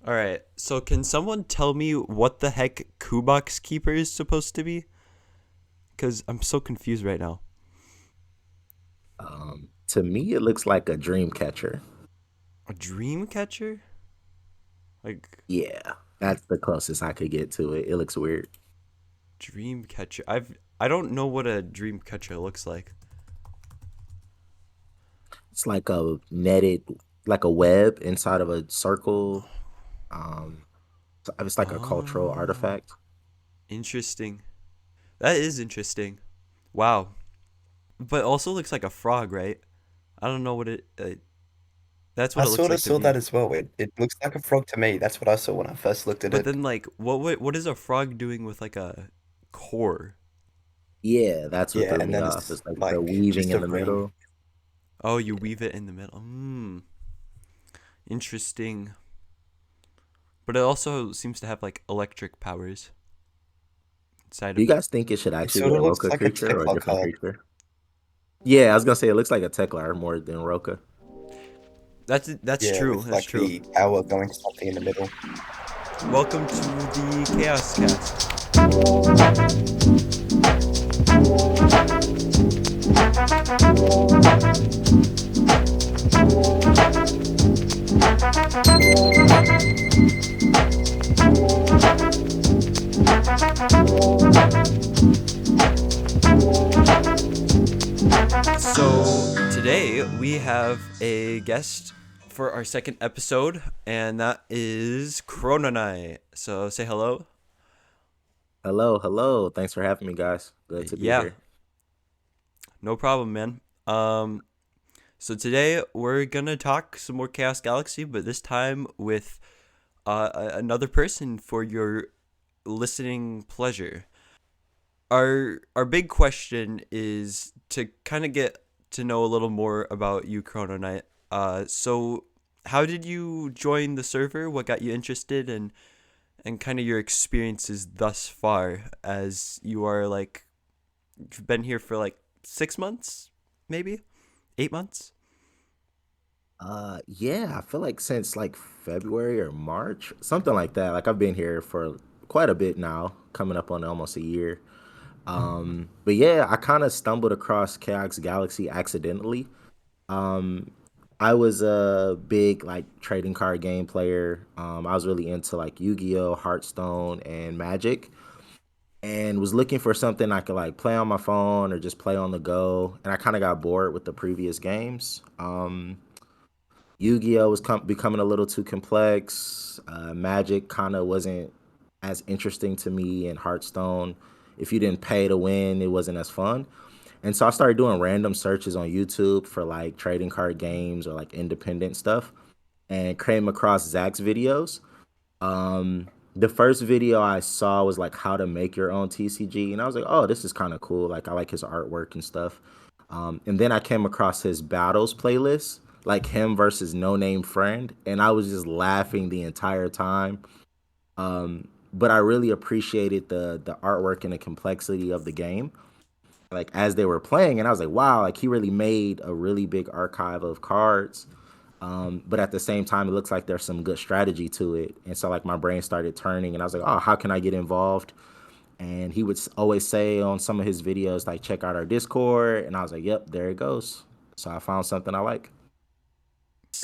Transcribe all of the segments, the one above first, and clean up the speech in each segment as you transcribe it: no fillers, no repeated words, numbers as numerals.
All right. So can someone tell me what the heck Kubok's Keeper is supposed to be? Cuz I'm so confused right now. To me, it looks like a dream catcher. A dream catcher? Like Yeah, that's the closest I could get to it. It looks weird. dream catcher. I don't know what a dream catcher looks like. It's like a netted, like a web inside of a circle. Um, it's like a cultural Oh, artifact. interesting. That is interesting. Wow. But also looks like a frog, right? I don't know what that's what I it looks sort of like to saw that me. as well. It looks like a frog to me. That's what I saw when I first looked at But it. then like what is a frog doing with like a core? Yeah, that's what Yeah, threw and me then off. it's It's like the like weaving just in a the ring. middle. Oh, you Yeah. weave it in the middle. Interesting. But it also seems to have like electric powers inside Do of you it. guys think it should It actually be sort a of looks Roka like a creature or a Teklar different card. creature? Yeah, I was gonna say it looks like a Teklar more than Roka. That's Yeah, true. with That's like true. the power going to something in the middle. Welcome to the Chaos Cast. So today we have a guest for our second episode, and that is Chronoknight. So say hello. Hello, hello. Thanks for having me, guys. Good to be Yeah, here. no problem, man. So today we're gonna talk some more Chaos Galaxy, but this time with another person for your listening pleasure. Our big question is to kind of get to know a little more about you, Chrono Knight. So how did you join the server? What got you interested, and kind of your experiences thus far, as you are like you've been here for like 6 months, maybe 8 months. Yeah, I feel like since like February or March, something like that. Like I've been here for quite a bit now, coming up on almost a year. But yeah, I kind of stumbled across Chaos Galaxy accidentally. Um, I was a big like trading card game player. I was really into like Yu-Gi-Oh, Hearthstone, and Magic, and was looking for something I could like play on my phone or just play on the go. And I kind of got bored with the previous games. Yu-Gi-Oh was becoming a little too complex. Magic kind of wasn't as interesting to me, and Hearthstone, if you didn't pay to win, it wasn't as fun. And so I started doing random searches on YouTube for like trading card games or like independent stuff, and came across Zack's videos. The first video I saw was like how to make your own TCG, and I was like, oh, this is kind of cool. Like I like his artwork and stuff. And then I came across his battles playlist, like him versus No Name Friend, and I was just laughing the entire time. But I really appreciated the artwork and the complexity of the game, like as they were playing, and I was like, wow, like he really made a really big archive of cards. But at the same time, it looks like there's some good strategy to it, and so like my brain started turning, and I was like, oh, how can I get involved? And he would always say on some of his videos, like, check out our Discord. And I was like, yep, there it goes. So I found something I like.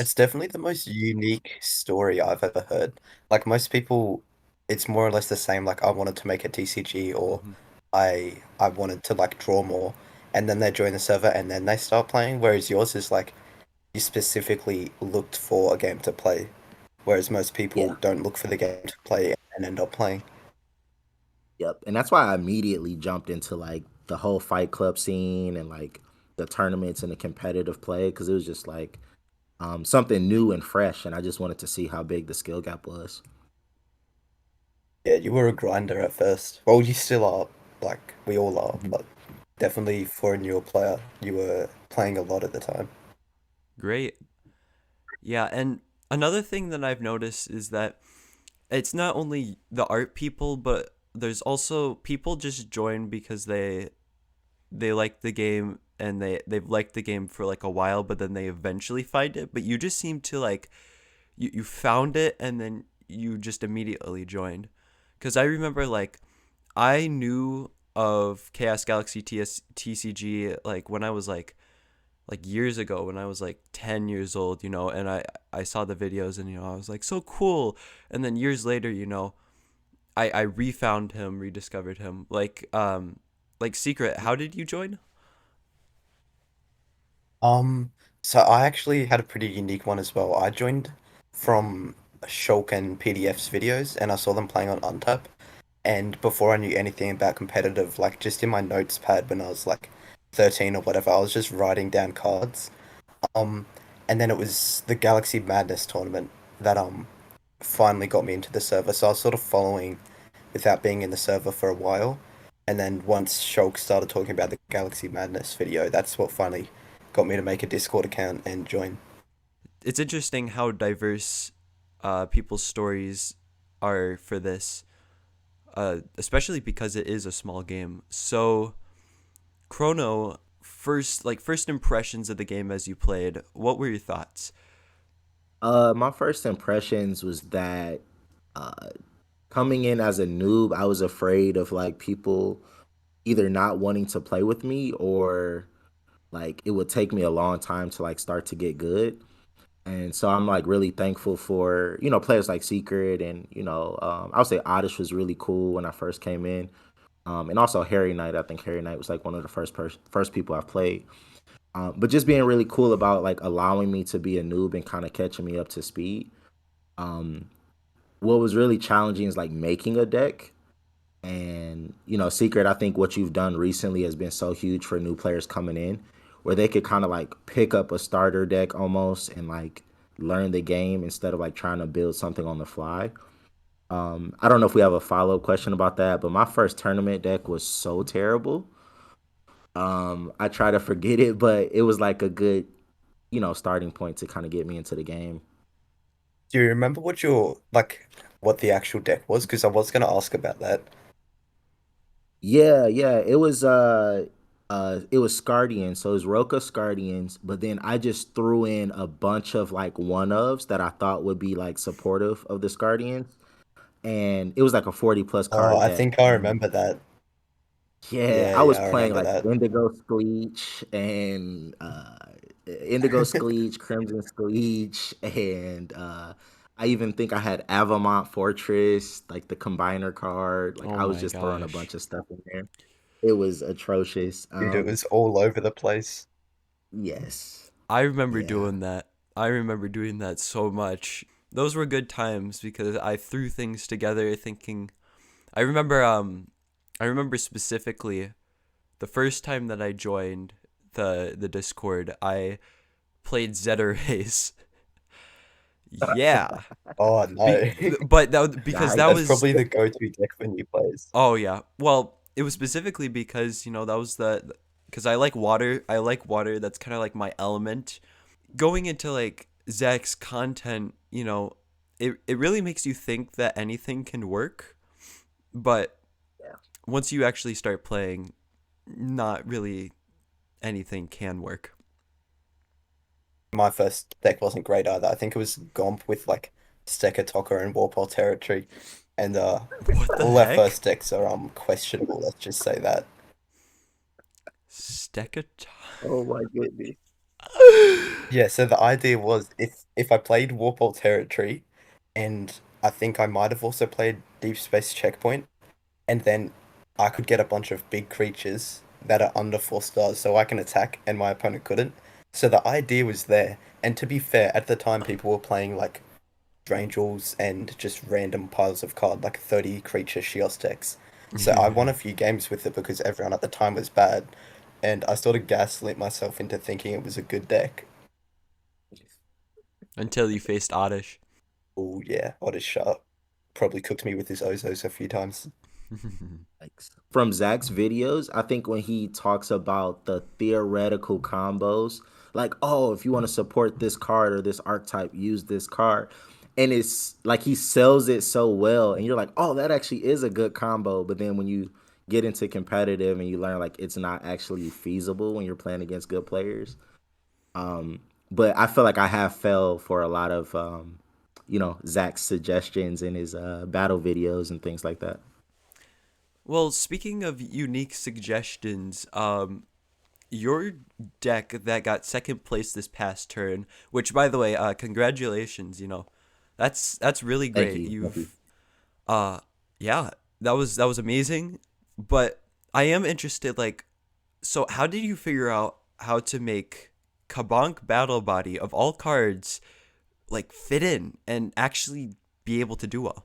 It's definitely the most unique story I've ever heard. Like most people, it's more or less the same. Like I wanted to make a TCG, or Hmm. I wanted to like draw more, and then they join the server and then they start playing. Whereas yours is like you specifically looked for a game to play, whereas most Yeah. people don't look for the game to play and end up playing. Yep. And that's why I immediately jumped into like the whole Fight Club scene and like the tournaments and the competitive play, because it was just like something new and fresh. And I just wanted to see how big the skill gap was. Yeah, you were a grinder at first. Well, you still are, like we all are, Mhm. but definitely for a newer player, you were playing a lot at the time. Great. Yeah, and another thing that I've noticed is that it's not only the art people, but there's also people just join because they like the game, and they've liked the game for like a while, but then they eventually find it. But you just seem to like you found it, and then you just immediately joined? Because I remember like I knew of Chaos Galaxy TCG like when I was like years ago when I was like 10 years old, and I saw the videos and I was like so cool. And then years later, I refound him, rediscovered him. Like Secret, how did you join? Um, so I actually had a pretty unique one as well. I joined from Shulk and PDF's videos, and I saw them playing on Untap. And before I knew anything about competitive, like just in my notes pad when I was like 13 or whatever, I was just writing down cards. Um, and then it was the Galaxy Madness tournament that finally got me into the server. So I was sort of following without being in the server for a while. And then once Shulk started talking about the Galaxy Madness video, that's what finally got me to make a Discord account and join. It's interesting how diverse people's stories are for this, especially because it is a small game. So, Chrono, first impressions of the game as you played, what were your thoughts? My first impressions was that uh, coming in as a noob, I was afraid of like people either not wanting to play with me or like it would take me a long time to like start to get good. And so I'm like really thankful for, players like Secret and, I would say Oddish was really cool when I first came in. And also Harryknight. I think Harryknight was like one of the first people I've played. But just being really cool about like allowing me to be a noob and kind of catching me up to speed. Um, what was really challenging is like making a deck. And, Secret, I think what you've done recently has been so huge for new players coming in, where they could kind of like pick up a starter deck almost and like learn the game instead of like trying to build something on the fly. I don't know if we have a follow up question about that, but my first tournament deck was so terrible. I try to forget it, but it was like a good, starting point to kind of get me into the game. Do you remember what what the actual deck was? Because I was gonna ask about that. Yeah, yeah. It was Scardians, so it was Roka Scardians, but then I just threw in a bunch of like one ofs that I thought would be like supportive of the Scardians. And it was like a 40 plus Oh, card I deck. think I And remember that. yeah, Yeah, I was yeah, I playing remember like that. Indigo Scleech and Indigo Scleech, Crimson Scleech, and I even think I had Avamont Fortress, like the combiner card. Like Oh I was my just throwing a gosh. bunch of stuff in there. It was atrocious. Dude, it was all over the place. Yes. I remember Yeah. doing that. I remember doing that so much. Those were good times because I threw things together thinking I remember I remember specifically the first time that I joined the Discord, I played Zeta Race. Yeah. Oh Be, no. but because that Nice. That's was probably the go-to deck for new players. oh yeah. Well, it was specifically because, that was the because I like water. I like water. That's kind of like my element. Going into like Zach's content, it really makes you think that anything can work, but Yeah. once you actually start playing, not really anything can work. My first deck wasn't great either. I think it was Gomp with like Stecker Talker and Warpole Territory. And What the all our heck? first decks are questionable, let's just say that. Stekatron. Oh my goodness. Yeah, so the idea was if I played Warpole Territory, and I think I might have also played Deep Space Checkpoint, and then I could get a bunch of big creatures that are under 4 stars, so I can attack and my opponent couldn't. So the idea was there, and to be fair, at the time people were playing like Drangels and just random piles of card, like 30 creature Shios decks. So I won a few games with it because everyone at the time was bad, and I sort of gaslit myself into thinking it was a good deck. Until you faced Oddish. Oh yeah, what a shot. Probably cooked me with his Ozos a few times. From Zach's videos, I think when he talks about the theoretical combos, like, oh, if you want to support this card or this archetype, use this card. And it's like he sells it so well, and you're like, oh, that actually is a good combo. But then when you get into competitive and you learn like it's not actually feasible when you're playing against good players. But I feel like I have fell for a lot of Zack's suggestions in his battle videos and things like that. Well, speaking of unique suggestions, your deck that got second place this past turn, which by the way, congratulations, that's really Thank great. you. Thank you. Uh yeah, that was amazing. But I am interested, like, so how did you figure out how to make Kabonk Battle Body of all cards like fit in and actually be able to do well?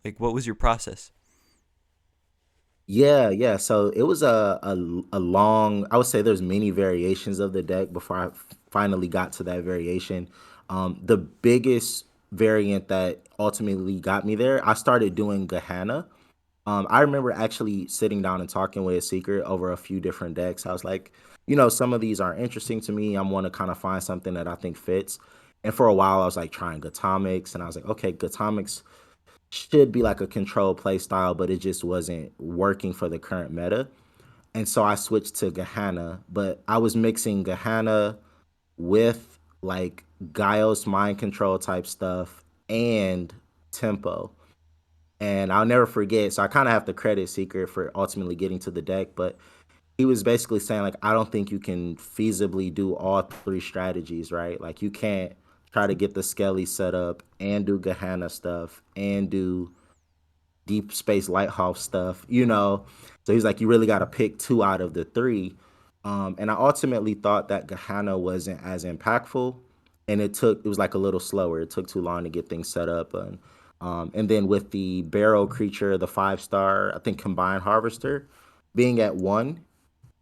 Like, what was your process? Yeah, yeah. So it was a long. I would say there's many variations of the deck before I finally got to that variation. The biggest variant that ultimately got me there, I started doing Gehenna. I remember actually sitting down and talking with a secret over a few different decks. I was like, some of these are interesting to me. I want to kind of find something that I think fits. And for a while, I was like trying Gatomics, and I was like, okay, Gatomics should be like a control play style, but it just wasn't working for the current meta. And so I switched to Gehenna, but I was mixing Gehenna with like Gaios mind control type stuff and tempo. And I'll never forget. So I kind of have to credit Secret for ultimately getting to the deck, but he was basically saying like, I don't think you can feasibly do all three strategies, right? Like you can't try to get the Skelly set up and do Gehenna stuff and do Deep Space Lighthouse stuff. So he's like, you really got to pick two out of the three. And I ultimately thought that Gehenna wasn't as impactful, and it was like a little slower. It took too long to get things set up, and then with the Barrow creature, the 5-star, I think Combined Harvester, being at one,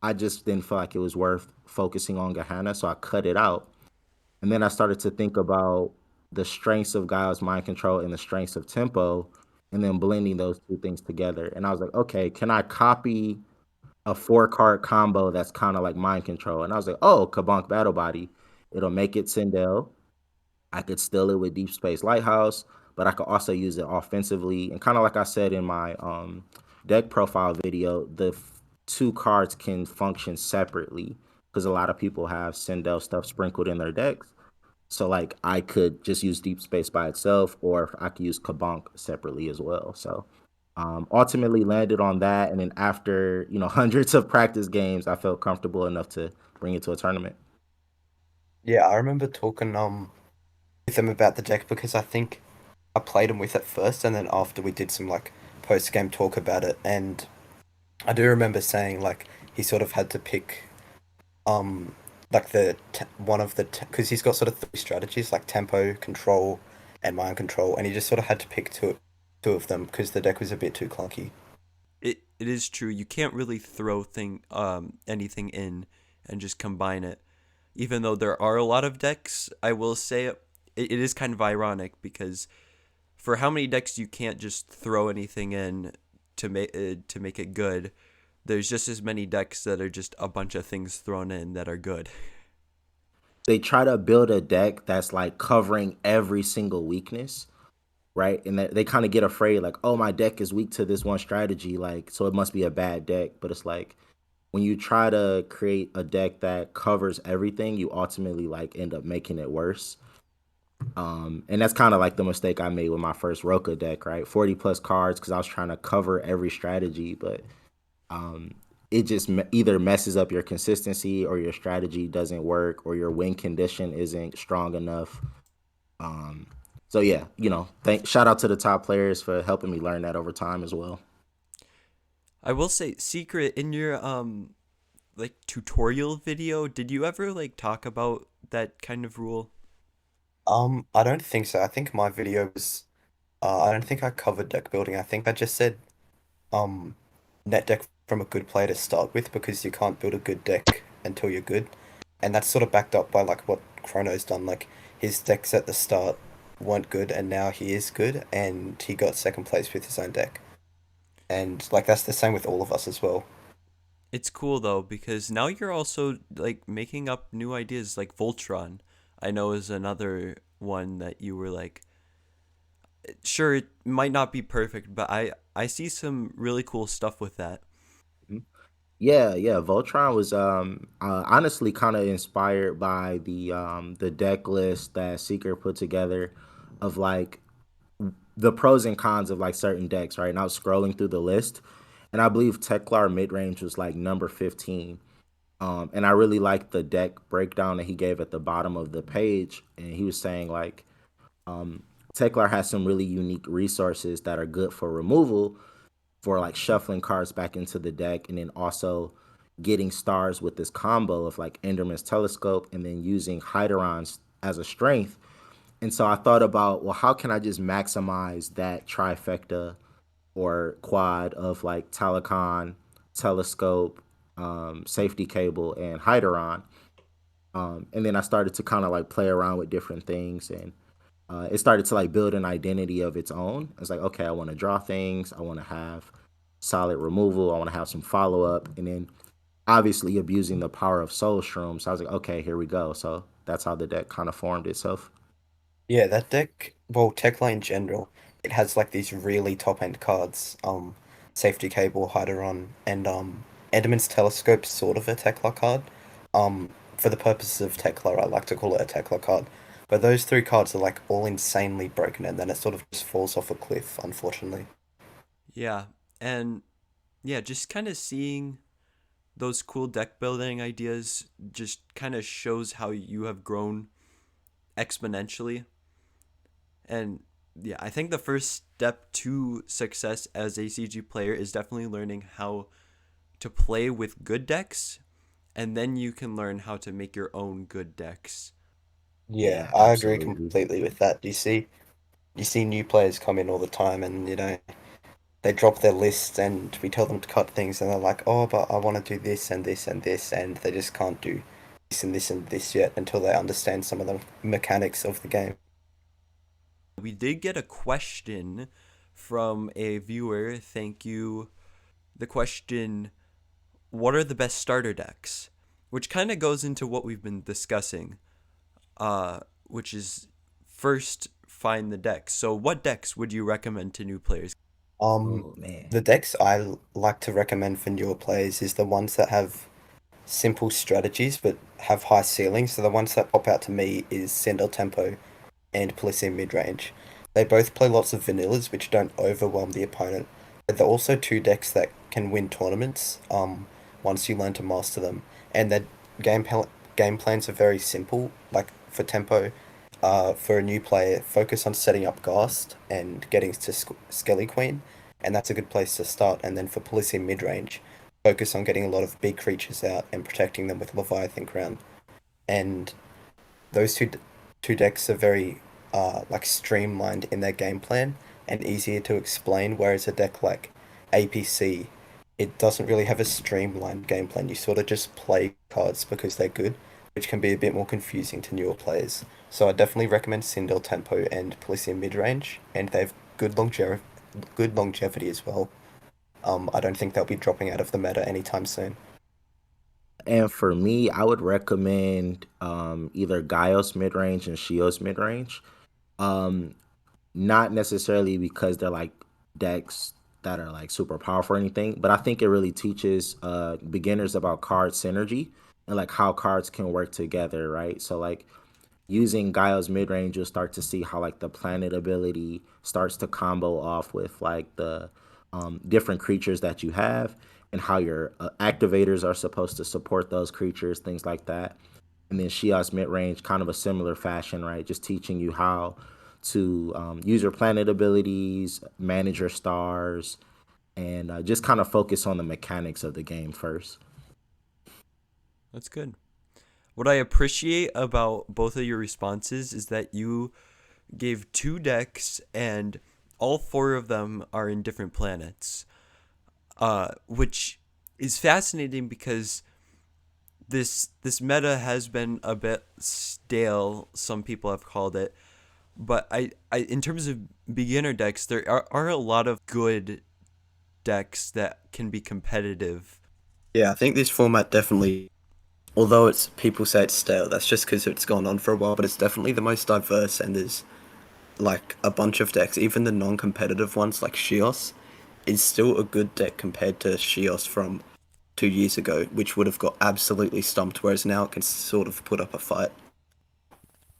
I just didn't feel like it was worth focusing on Gehenna, so I cut it out. And then I started to think about the strengths of Guile's mind control and the strengths of tempo, and then blending those two things together. And I was like, okay, can I copy a 4-card combo that's kind of like mind control? And I was like, oh, Kabonk Battle Body. It'll make it Sindel. I could steal it with Deep Space Lighthouse, but I could also use it offensively. And kind of like I said in my deck profile video, the two cards can function separately because a lot of people have Sindel stuff sprinkled in their decks. So like I could just use Deep Space by itself, or I could use Kabonk separately as well. So ultimately landed on that, and then after hundreds of practice games, I felt comfortable enough to bring it to a tournament. Yeah, I remember talking with them about the deck because I think I played him with it first, and then after we did some like post game talk about it, and I do remember saying like he sort of had to pick like one of the because he's got sort of three strategies like tempo control and mind control, and he just sort of had to pick two of them because the deck was a bit too clunky. It is true. You can't really throw anything in and just combine it. Even though there are a lot of decks, I will say it is kind of ironic because for how many decks you can't just throw anything in to make it good, there's just as many decks that are just a bunch of things thrown in that are good. They try to build a deck that's like covering every single weakness, right? And they kind of get afraid, like, oh, my deck is weak to this one strategy, like, so it must be a bad deck. But it's like when you try to create a deck that covers everything, you ultimately like end up making it worse. And that's kind of like the mistake I made with my first Roka deck, right? 40 plus cards because I was trying to cover every strategy, but um, it just either messes up your consistency, or your strategy doesn't work, or your win condition isn't strong enough. Um, so yeah, shout out to the top players for helping me learn that over time as well. I will say, Secret, in your like tutorial video, did you ever like talk about that kind of rule? I don't think so. I think my video was I don't think I covered deck building. I think I just said um net deck from a good player to start with because you can't build a good deck until you're good. And that's sort of backed up by like what Chrono's done. Like his decks at the start weren't good and now he is good and he got second place with his own deck. And like that's the same with all of us as well. It's cool though because now you're also like making up new ideas, like Voltron. I know is another one that you were like, sure, it might not be perfect, but I see some really cool stuff with that. Mhm. Yeah, yeah. Voltron was honestly kind of inspired by the deck list that Seeker put together. of like the pros and cons of like certain decks, right? And I was scrolling through the list, and I believe Teklar mid range was like number 15. And I really liked the deck breakdown that he gave at the bottom of the page. And he was saying like Teklar has some really unique resources that are good for removal, for like shuffling cards back into the deck, and then also getting stars with this combo of like Enderman's Telescope and then using Hydrons as a strength. And so I thought about, well, how can I just maximize that trifecta or quad of like Telecon, Telescope, Safety Cable, and Hydron? And then I started to kind of like play around with different things, and it started to like build an identity of its own. It's like, okay, I want to draw things, I want to have solid removal, I want to have some follow up, and then obviously abusing the power of Soul Shroom. So I was like, okay, here we go. So that's how the deck kind of formed itself. Yeah, that deck, well, Tekla in general, it has like these really top end cards. Safety Cable, Hyderon, and Enderman's Telescope, sort of a Tekla card. For the purposes of Tekla, I like to call it a Tekla card. But those three cards are like all insanely broken, and then it sort of just falls off a cliff, unfortunately. Yeah, and yeah, just kind of seeing those cool deck building ideas just kind of shows how you have grown exponentially. And yeah, I think the first step to success as a CG player is definitely learning how to play with good decks, and then you can learn how to make your own good decks. Yeah, Yeah, I agree absolutely. completely with that. You see new players come in all the time, and they drop their lists, and we tell them to cut things, and they're like, "Oh, but I want to do this and this and this," and they just can't do this and this and this yet until they understand some of the mechanics of the game. We did get a question from a viewer. Thank you. The question, what are the best starter decks? Which kind of goes into what we've been discussing, which is first find the decks. So, what decks would you recommend to new players? Um, Oh man. the decks like to recommend for newer players is the ones that have simple strategies but have high ceilings. So the ones that pop out to me is Sendel Tempo and Policing Midrange. They both play lots of vanillas which don't overwhelm the opponent, but they're also two decks that can win tournaments once you learn to master them. And their game game plans are very simple. Like for Tempo, for a new player, focus on setting up Ghast and getting to Skelly Queen, and that's a good place to start. And then for Policing Midrange, focus on getting a lot of big creatures out and protecting them with Leviathan Crown. And those two decks are very like streamlined in their game plan and easier to explain, whereas a deck like APC, it doesn't really have a streamlined game plan. You sort of just play cards because they're good, which can be a bit more confusing to newer players. So I definitely recommend Sindel Tempo and Policing Midrange, and they've good longevity as well. I don't think they'll be dropping out of the meta anytime soon. And for me, I would recommend either Gaios mid range and Shios mid range. Um, Not necessarily because they're like decks that are like super powerful or anything, but I think it really teaches beginners about card synergy and like how cards can work together, right? So like using Gaio's mid range, you'll start to see how like the planet ability starts to combo off with like the different creatures that you have, and how your activators are supposed to support those creatures, things like that. And then Shia's mid range, kind of a similar fashion, right? Just teaching you how to use your planet abilities, manage your stars, and just kind of focus on the mechanics of the game first. That's good. What I appreciate about both of your responses is that you gave two decks and all four of them are in different planets, which is fascinating because this meta has been a bit stale. Some people have called it, but I in terms of beginner decks, there are a lot of good decks that can be competitive. Yeah, I think this format definitely, although it's people say it's stale, that's just because it's gone on for a while, but it's definitely the most diverse, and there's like a bunch of decks, even the non-competitive ones like Shios is still a good deck compared to Shios from 2 years ago, which would have got absolutely stomped, whereas now it can sort of put up a fight.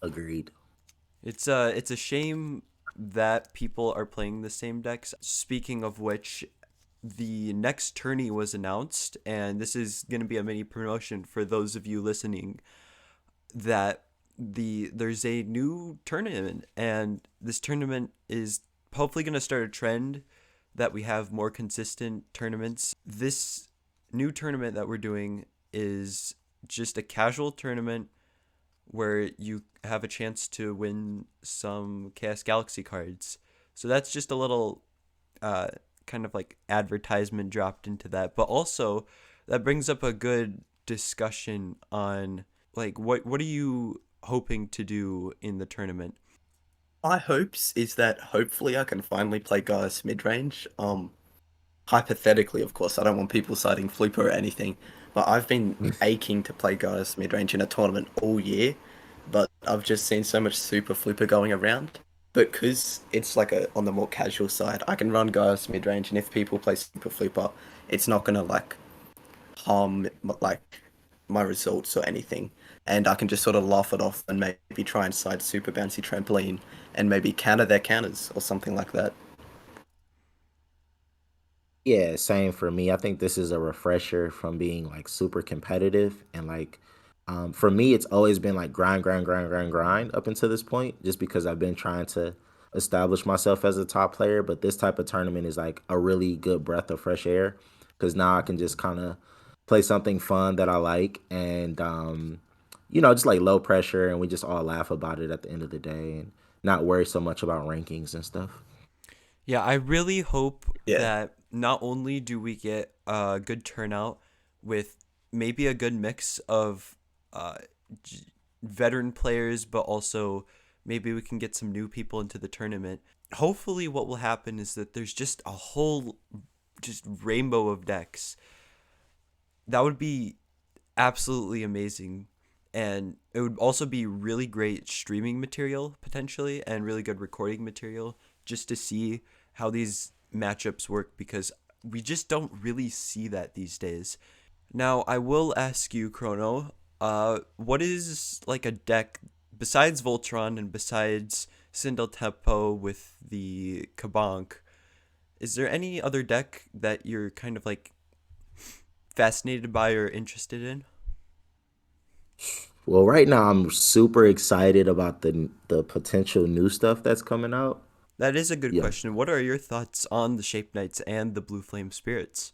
Agreed. It's a shame that people are playing the same decks. Speaking of which, the next tourney was announced, and this is going to be a mini promotion for those of you listening that there's a new tournament, and this tournament is hopefully going to start a trend that we have more consistent tournaments. This new tournament that we're doing is just a casual tournament where you have a chance to win some Chaos Galaxy cards. So that's just a little uh, kind of like advertisement dropped into that. But also, that brings up a good discussion on like what are you hoping to do in the tournament? My hopes is that hopefully I can finally play Gaius mid-range. Hypothetically, of course, I don't want people citing Flooper or anything, but I've been aching to play Gaius mid-range in a tournament all year, but I've just seen so much Super Flooper going around. But because it's like on the more casual side, I can run Gaius mid-range, and if people play Super Flooper, it's not gonna like harm like my results or anything, and I can just sort of laugh it off and maybe try and side Super Bouncy Trampoline and maybe counter their counters or something like that. Yeah, same for me. I think this is a refresher from being like super competitive and like for me it's always been like grind, grind, grind, grind, grind up until this point, just because I've been trying to establish myself as a top player. But this type of tournament is like a really good breath of fresh air because now I can just kind of play something fun that I like and just like low pressure and we just all laugh about it at the end of the day and not worry so much about rankings and stuff. Yeah, I really hope Yeah. that not only do we get a good turnout with maybe a good mix of uh, j- veteran players, but also maybe we can get some new people into the tournament. Hopefully, what will happen is that there's just a whole just rainbow of decks. That would be absolutely amazing. And it would also be really great streaming material potentially and really good recording material just to see how these matchups work because we just don't really see that these days. Now, I will ask you, Chrono, what is like a deck besides Voltron and besides Sindel Tempo with the Kabank? Is there any other deck that you're kind of like fascinated by or interested in? Well, right now I'm super excited about the potential new stuff that's coming out. That is a good Yeah. question. What are your thoughts on the Shape Knights and the Blue Flame Spirits?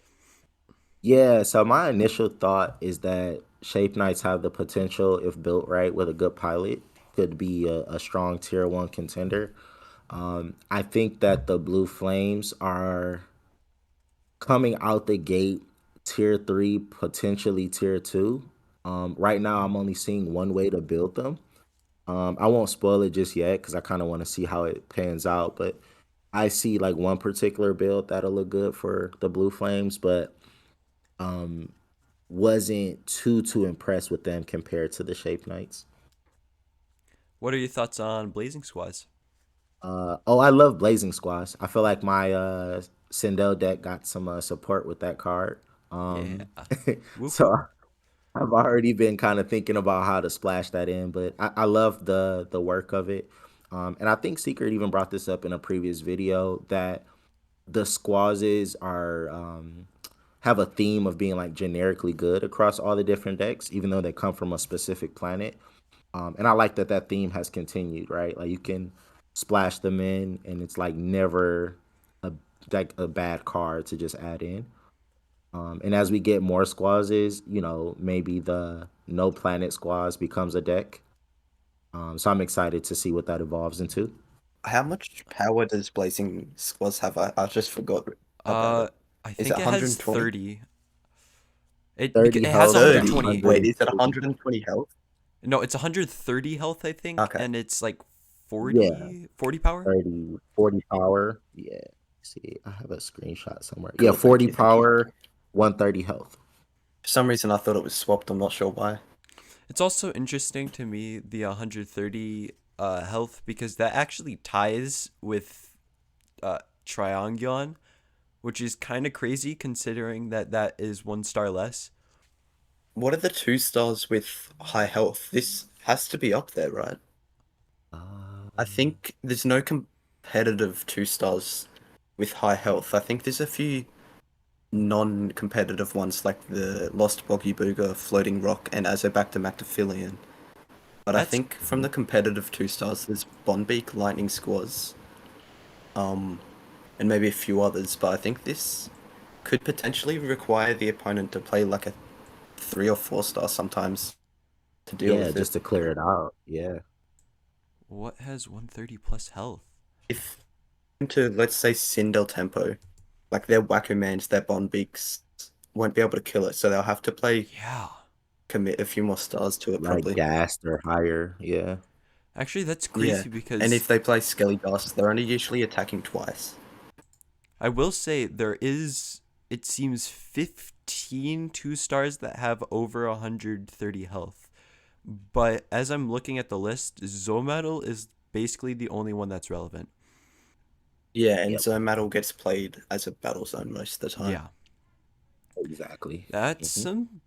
Yeah, so my initial thought is that Shape Knights have the potential, if built right with a good pilot, could be a strong tier one contender. I think that the Blue Flames are coming out the gate tier three, potentially tier two. Right now, I'm only seeing one way to build them. I won't spoil it just yet because I kind of want to see how it pans out. But I see like one particular build that'll look good for the Blue Flames, but um, wasn't too impressed with them compared to the Shape Knights. What are your thoughts on Blazing Squads? Oh, I love Blazing Squash. I feel like my Sindel deck got some support with that card. Yeah. Um, Whoop so whoop. I've already been kind of thinking about how to splash that in, but I love the work of it. And I think Secret even brought this up in a previous video that the squazes are have a theme of being like generically good across all the different decks, even though they come from a specific planet. And I like that that theme has continued, right? Like you can splash them in, and it's like never a like a bad card to just add in. And as we get more squazes, maybe the no planet squaz becomes a deck. So I'm excited to see what that evolves into. How much power does Blazing Squoz have? I just forgot about Uh, it. I Is it think it has 120? 30. It 30 it has health and 30? 120. Wait, is it 140. 120 health? No, it's 130 health, I think, Okay. and it's like Yeah, 40 power. 30, 40 power. Yeah. See, I have a screenshot somewhere. Yeah, Cool, thank 40 you, thank you. power, 130 health. For some reason I thought it was swapped, I'm not sure why. It's also interesting to me the 130 health because that actually ties with Trianguon, which is kind of crazy considering that that is 1 star less. What are the 2 stars with high health? This has to be up there, right? I think there's no competitive 2 stars with high health. I think there's a few non-competitive ones like the Lost Boggy Booger, Floating Rock, and Azobacter But I That's think from the competitive 2 stars, there's Bonbeak, Lightning Squoz, um, and maybe a few others. But I think this could potentially require the opponent to play like a 3 or 4 star sometimes to deal Yeah, with it. just to clear it out. Yeah. what has 130 plus health. If into let's say Sindel Tempo, like their Wacko Mans, their Bonbeaks won't be able to kill it, so they'll have to play Yeah. commit a few more stars to it Like probably. gassed or higher. Yeah. Actually, that's Yeah, crazy and because if they play Skelly Dust, they're only usually attacking twice. I will say there is, it seems, 15 2 stars that have over 130 health. But as I'm looking at the list, Zometal is basically the only one that's relevant. Yeah, and Yep. Zometal gets played as a battle zone most of the time. Yeah. Exactly. That's Hmm. some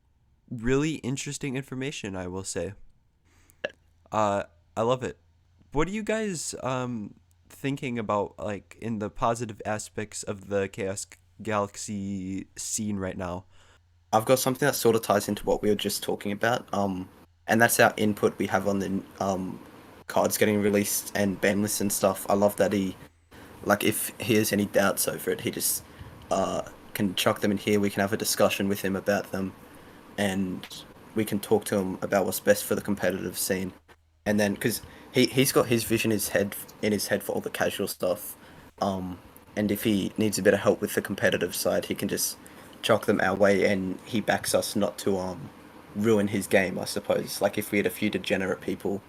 really interesting information, I will say. Uh, I love it. What are you guys thinking about, like, in the positive aspects of the Chaos Galaxy scene right now? I've got something that sort of ties into what we were just talking about. And that's our input we have on the cards getting released and banlist and stuff. I love that he, like, if he has any doubts over it, he just uh can chuck them in here. We can have a discussion with him about them, and we can talk to him about what's best for the competitive scene. And then, because he's got his vision in his head for all the casual stuff, um, and if he needs a bit of help with the competitive side, he can just chuck them our way, and he backs us not to ruin his game, I suppose. Like if we had a few degenerate people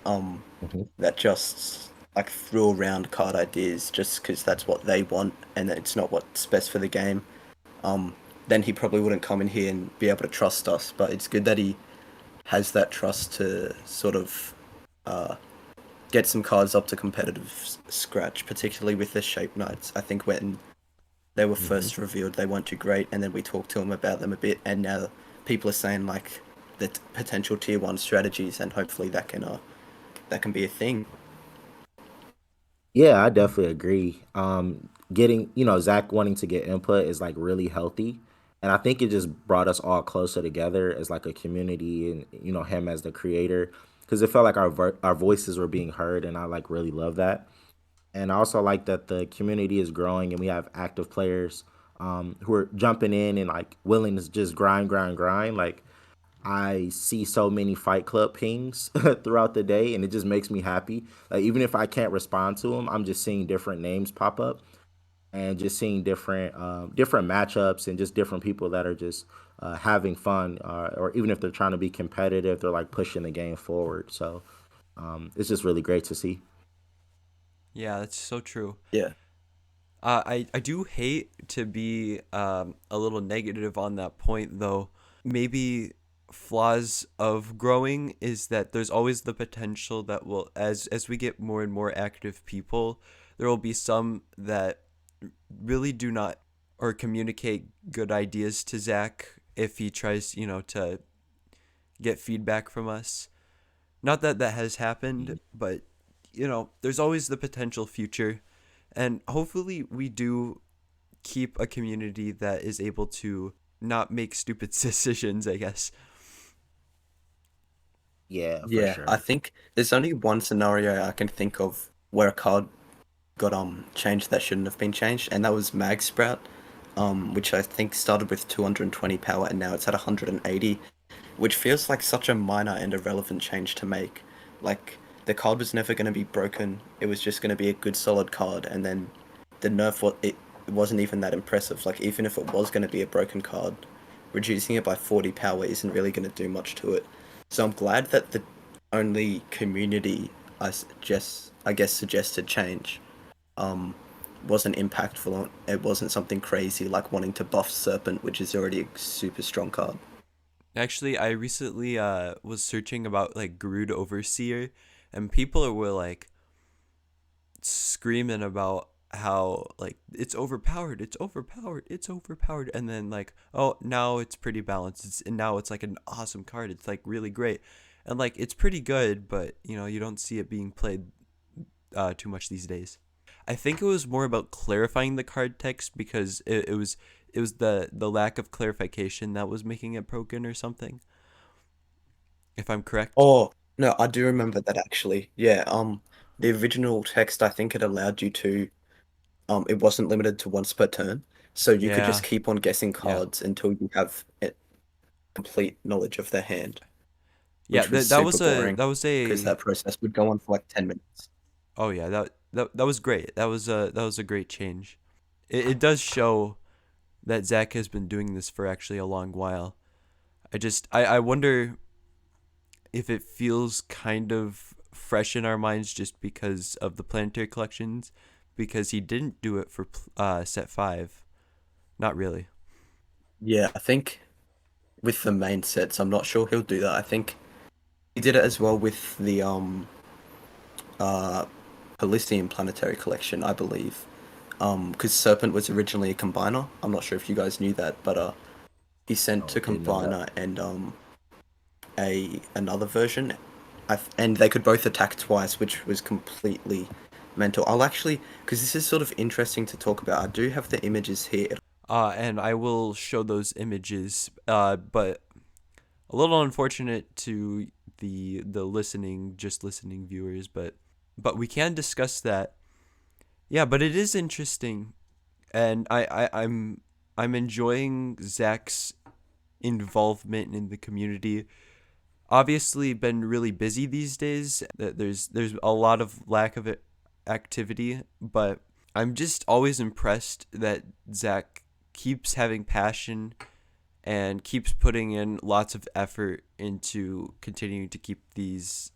um Hmm. that just like threw around card ideas just because that's what they want and it's not what's best for the game, um, then he probably wouldn't come in here and be able to trust us. But it's good that he has that trust to sort of uh, get some cards up to competitive scratch, particularly with the Shape Knights. I think when they were Hmm. first revealed, they weren't too great, and then we talked to him about them a bit, and now people are saying like the potential tier 1 strategies, and hopefully that can be a thing. Yeah, I definitely agree. Getting, Zach wanting to get input is like really healthy. And I think it just brought us all closer together as like a community and, him as the creator. Because it felt like our voices were being heard. And I like really love that. And I also like that the community is growing and we have active players who are jumping in and like willing to just grind, grind, grind. Like, I see so many Fight Club pings throughout the day, and it just makes me happy. Like even if I can't respond to them, I'm just seeing different names pop up and just seeing different matchups and just different people that are just having fun, or even if they're trying to be competitive, they're like pushing the game forward. So it's just really great to see. Yeah, that's so true. Yeah, I do hate to be a little negative on that point, though. Maybe flaws of growing is that there's always the potential that will, as we get more and more active people, there will be some that really do not or communicate good ideas to Zach if he tries, to get feedback from us. Not that that has happened, but there's always the potential future, and hopefully we do keep a community that is able to not make stupid decisions, I guess. Yeah, for yeah. I sure. think there's only one scenario I can think of where a card got changed that shouldn't have been changed, and that was Mag Sprout, which I think started with 220 power and now it's at 180, which feels like such a minor and irrelevant change to make. Like the card was never going to be broken; it was just going to be a good solid card, and then the nerf it wasn't even that impressive. Like even if it was going to be a broken card, reducing it by 40 power isn't really going to do much to it. So I'm glad that the only community I guess suggested change um, wasn't impactful. It wasn't something crazy like wanting to buff Serpent, which is already a super strong card. Actually, I recently was searching about like Garud Overseer, and people were like screaming about how like it's overpowered, it's overpowered, it's overpowered, and then like, oh, now it's pretty balanced, and now it's like an awesome card, it's like really great, and like it's pretty good, but you don't see it being played too much these days. I think it was more about clarifying the card text because it was the lack of clarification that was making it broken or something. If I'm correct. Oh, no, I do remember that actually. Yeah, the original text, I think it allowed you to, it wasn't limited to once per turn, so you could just Yeah. keep on guessing Yeah. cards until you have complete knowledge of their hand, Yeah. which was That super was a boring that was because a that process would go on for like 10 minutes. oh yeah, that was great. That was a great change. It does show that Zack has been doing this for actually a long while. I wonder if it feels kind of fresh in our minds just because of the Planetary collections, because he didn't do it for set 5. Not really. Yeah, I think with the main sets, I'm not sure he'll do that. I think he did it as well with the uh Palladium Planetary collection, I believe. Because Serpent was originally a combiner. I'm not sure if you guys knew that, but he sent Oh, to didn't know that. combiner and a another version, and they could both attack twice, which was completely mental. I'll actually, because this is sort of interesting to talk about. I do have the images here. And I will show those images, but a little unfortunate to the just listening viewers, but we can discuss that. Yeah, but it is interesting, and I'm enjoying Zach's involvement in the community. Obviously, been really busy these days. There's a lot of lack of activity, but I'm just always impressed that Zach keeps having passion and keeps putting in lots of effort into continuing to keep this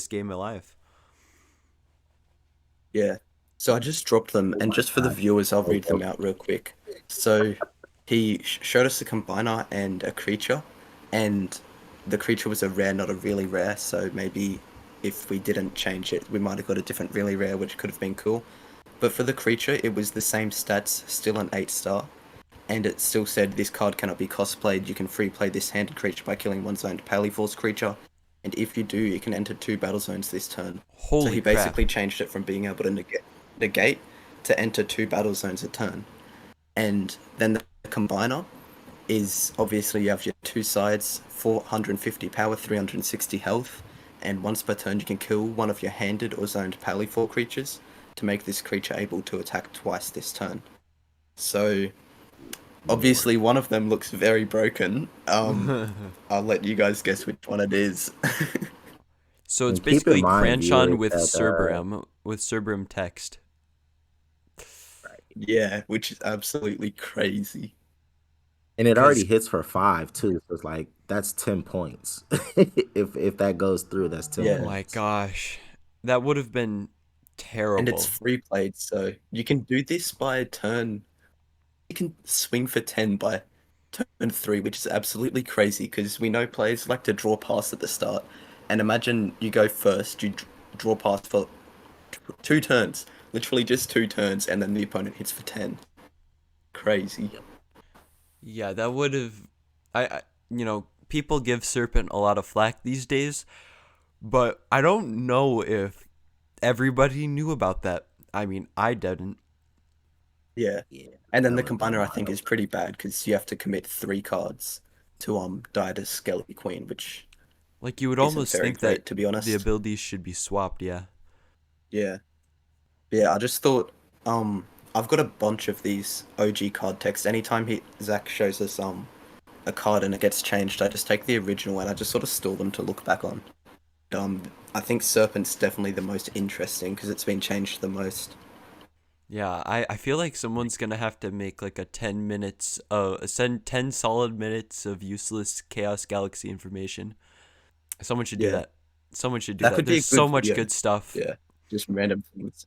game alive. Yeah. So I just dropped them, Oh and my just for the God. viewers, I'll Oh, read them out real quick. So he showed us a combiner and a creature, and the creature was a rare, not a really rare. So maybe if we didn't change it, we might have got a different really rare, which could have been cool. But for the creature, it was the same stats, still an 8-star, and it still said this card cannot be cosplayed. You can free play this handed creature by killing one zoned Paliforce creature, and if you do, you can enter 2 battle zones this turn. So Holy he crap. basically changed it from being able to negate to enter 2 battle zones a turn. And then the combiner is obviously you have your 2 sides, 450 power, 360 health, and once per turn you can kill one of your handed or zoned Palifor creatures to make this creature able to attack twice this turn. So Lord. obviously one of them looks very broken. I'll let you guys guess which one it is. So it's And keep in basically mind, Cranshawn viewers, with that Cerberum text. Yeah, which is absolutely crazy. and it already Cause hits for 5 too. So it's like that's 10 points. If that goes through, that's 10 oh Yeah. my points. gosh, that would have been And it's terrible. free played, so you can do this by turn. You can swing for 10 by turn 3, which is absolutely crazy because we know players like to draw pass at the start. And imagine you go first, you draw pass for 2 turns, literally just 2 turns, and then the opponent hits for 10. Crazy. Yep. Yeah, that would have. People give Serpent a lot of flack these days, but I don't know if everybody knew about that. I mean, I didn't. Yeah. Yeah, And then that the would have been combiner I think wild. is pretty bad because you have to commit 3 cards to die to Skelly Queen, which Like, you would isn't almost very think that great to be the honest. abilities should be swapped, yeah. Yeah. Yeah, I just thought I've got a bunch of these OG card text. Anytime Zach shows us a card and it gets changed, I just take the original and I just sort of store them to look back on. I think Serpent's definitely the most interesting because it's been changed the most. Yeah, I feel like someone's gonna have to make like a 10 minutes, send 10 solid minutes of useless Chaos Galaxy information. Someone should do Yeah, that. Someone should do that that. could be a There's so good much video. good stuff. Yeah, just random things.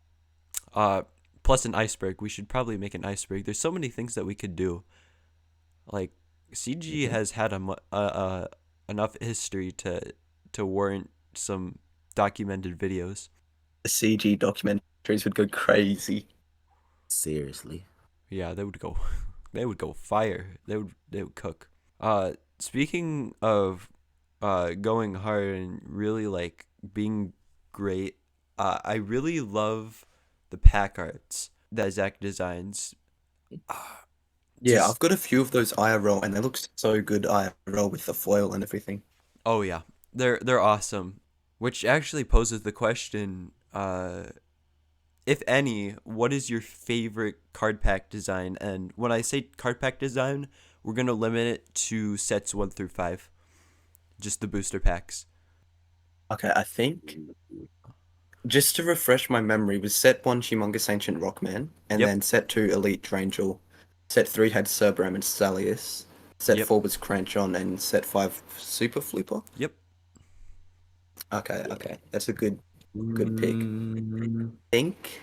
Uh, Plus an iceberg. We should probably make an iceberg. There's so many things that we could do. Like, CG Hmm. has had enough history to warrant some documented videos. The CG documentaries would go crazy. Seriously. Yeah, they would go, they would go fire. They would cook. Speaking of, going hard and really like being great, I really love the pack arts that Zack designs. Yeah, Just I've got a few of those IRL, and they look so good IRL with the foil and everything. oh yeah, they're awesome. Which actually poses the question, if any, what is your favorite card pack design? And when I say card pack design, we're gonna limit it to sets 1 through 5, just the booster packs. Okay, I think just to refresh my memory, was set one Humongous Ancient Rockman, and Yep, then set two Elite Drangel, set three had Cerbram and Stallius, set yep, four was Cranchon, and set five Super Flooper. yep. Okay, okay, that's a good pick. Mm, Think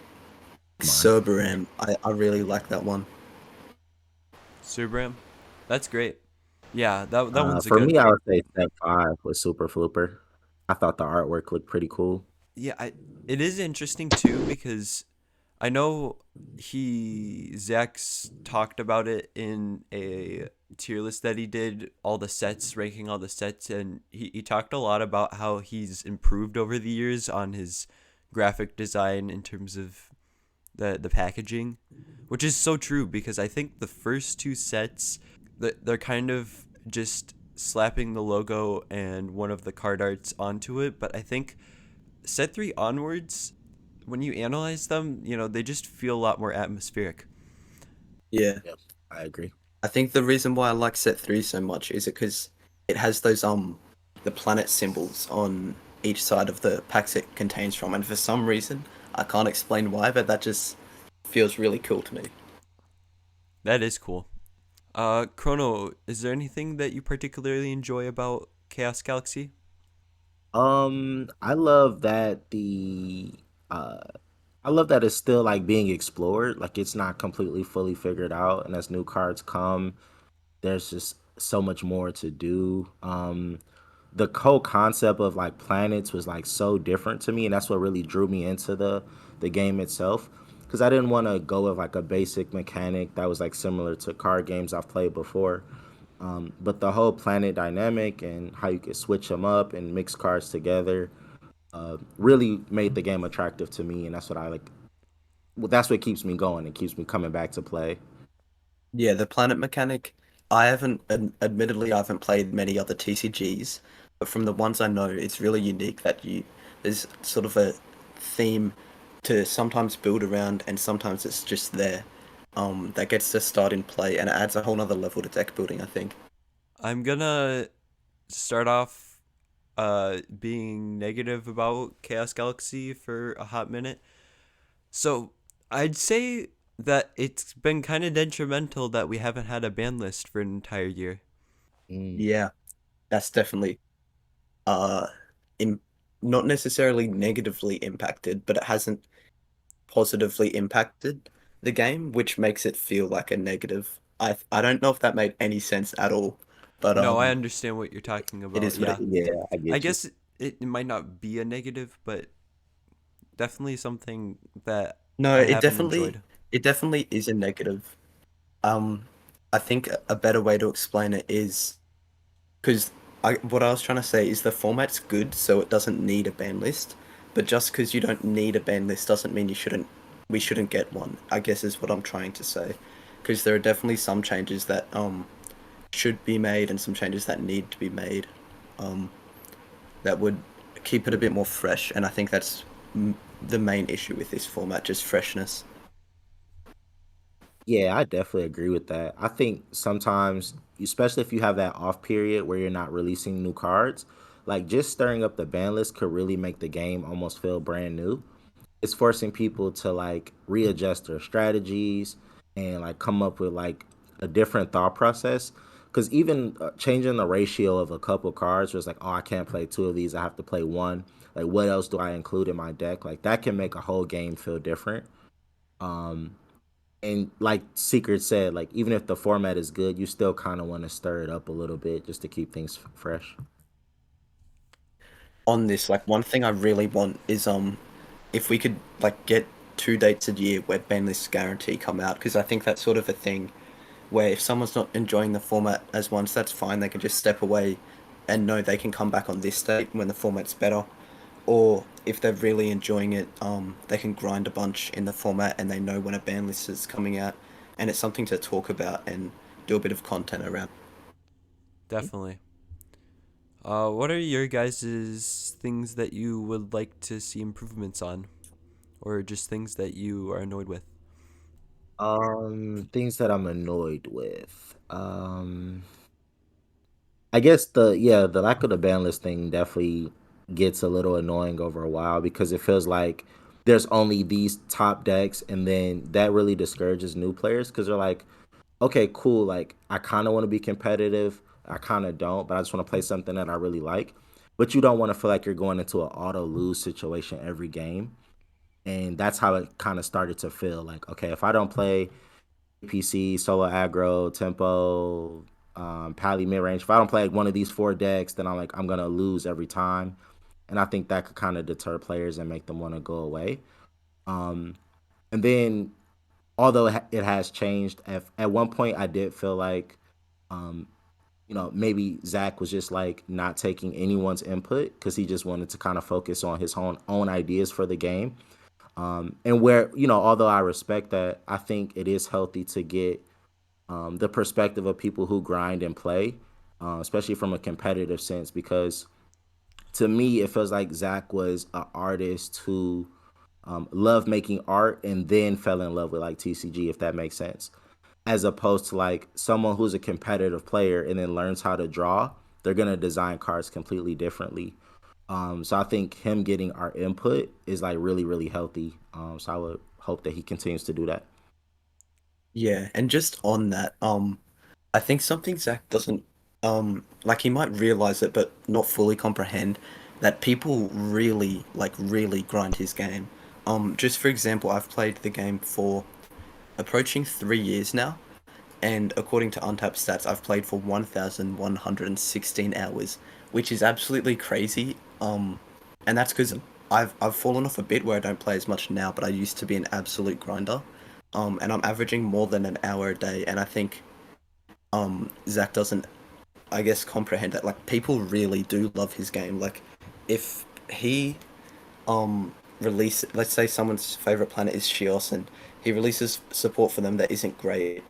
come on. Cerberam. I really like that one. Subram, that's great. Yeah, that one's a For good. me, I would say step five was Super Flooper. I thought the artwork looked pretty cool. Yeah, it is interesting too because I know Zach's talked about it in a tier list that he did, all the sets, ranking all the sets, and he talked a lot about how he's improved over the years on his graphic design in terms of the packaging, which is so true because I think the first two sets they're kind of just slapping the logo and one of the card arts onto it, but I think set 3 onwards, when you analyze them, they just feel a lot more atmospheric. Yeah. Yep, I agree. I think the reason why I like set three so much is because it has those the planet symbols on each side of the packs it contains from, and for some reason I can't explain why, but that just feels really cool to me. That is cool. Chrono, is there anything that you particularly enjoy about Chaos Galaxy? I love that uh I love that it's still like being explored. Like it's not completely fully figured out, and as new cards come, there's just so much more to do. The whole concept of like planets was like so different to me, and that's what really drew me into the game itself. Because I didn't want to go with like a basic mechanic that was like similar to card games I've played before. But the whole planet dynamic and how you could switch them up and mix cards together really made the game attractive to me, and that's what I like. Well, that's what keeps me going. It keeps me coming back to play. Yeah, the planet mechanic. I haven't, admittedly, I haven't played many other TCGs, but from the ones I know, it's really unique that there's sort of a theme to sometimes build around, and sometimes it's just there. That gets to start in play, and it adds a whole nother level to deck building, I think. I'm gonna start off being negative about Chaos Galaxy for a hot minute. So I'd say that it's been kind of detrimental that we haven't had a ban list for an entire year. Mm. Yeah, that's definitely uh, in, not necessarily negatively impacted, but it hasn't positively impacted the game, which makes it feel like a negative. I don't know if that made any sense at all, but No, I understand what you're talking it about. is what it Yeah. is. Yeah, I I get you. guess it might not be a negative, but definitely something that No, I haven't enjoyed. it definitely is a negative. Um, I think a better way to explain it is because what I was trying to say is the format's good, so it doesn't need a ban list. But just because you don't need a ban list doesn't mean we shouldn't get one. I guess is what I'm trying to say. Because there are definitely some changes that should be made and some changes that need to be made. Um, that would keep it a bit more fresh, and I think that's the main issue with this format, just freshness. Yeah, I definitely agree with that. I think sometimes, especially if you have that off period where you're not releasing new cards, like just stirring up the ban list could really make the game almost feel brand new. It's forcing people to like readjust their strategies and like come up with like a different thought process. Because even changing the ratio of a couple cards was like, oh, I can't play two of these. I have to play one. Like, what else do I include in my deck? Like, that can make a whole game feel different. Um, and like Secret said, like, even if the format is good, you still kind of want to stir it up a little bit just to keep things fresh. On this, like one thing I really want is if we could like get 2 dates a year where ban lists guarantee come out, because I think that's sort of a thing where if someone's not enjoying the format as once, that's fine. They can just step away and know they can come back on this date when the format's better. or if they're really enjoying it, they can grind a bunch in the format and they know when a ban list is coming out, and it's something to talk about and do a bit of content around. Definitely. What are your guys' things that you would like to see improvements on, or just things that you are annoyed with? Things that I'm annoyed with. I guess the lack of the ban list thing definitely gets a little annoying over a while because it feels like there's only these top decks, and then that really discourages new players because they're like, okay, cool, like I kind of want to be competitive, I kind of don't, but I just want to play something that I really like. But you don't want to feel like you're going into an auto lose situation every game, and that's how it kind of started to feel like, okay, if I don't play PC, solo aggro, tempo, pally mid range. If I don't play like one of these four decks, then I'm gonna lose every time, and I think that could kind of deter players and make them want to go away. Um, and then although it has changed, at one point I did feel like, um, maybe Zack was just like not taking anyone's input because he just wanted to kind of focus on his own ideas for the game. And where, although I respect that, I think it is healthy to get the perspective of people who grind and play, especially from a competitive sense, because to me, it feels like Zach was an artist who loved making art and then fell in love with like TCG, if that makes sense, as opposed to like someone who's a competitive player and then learns how to draw. They're gonna design cards completely differently. So I think him getting our input is like really, really healthy. So I would hope that he continues to do that. Yeah, and just on that, I think something Zach doesn't, like he might realize it, but not fully comprehend that people really, like, really grind his game. Just for example, I've played the game for approaching 3 years now, and according to Untapped stats, I've played for 1,116 hours, which is absolutely crazy. And that's because I've fallen off a bit where I don't play as much now, but I used to be an absolute grinder. And I'm averaging more than an hour a day, and I think Zach doesn't, I guess, comprehend that. Like people really do love his game. Like if he release, let's say someone's favorite planet is Shios, and he releases support for them that isn't great,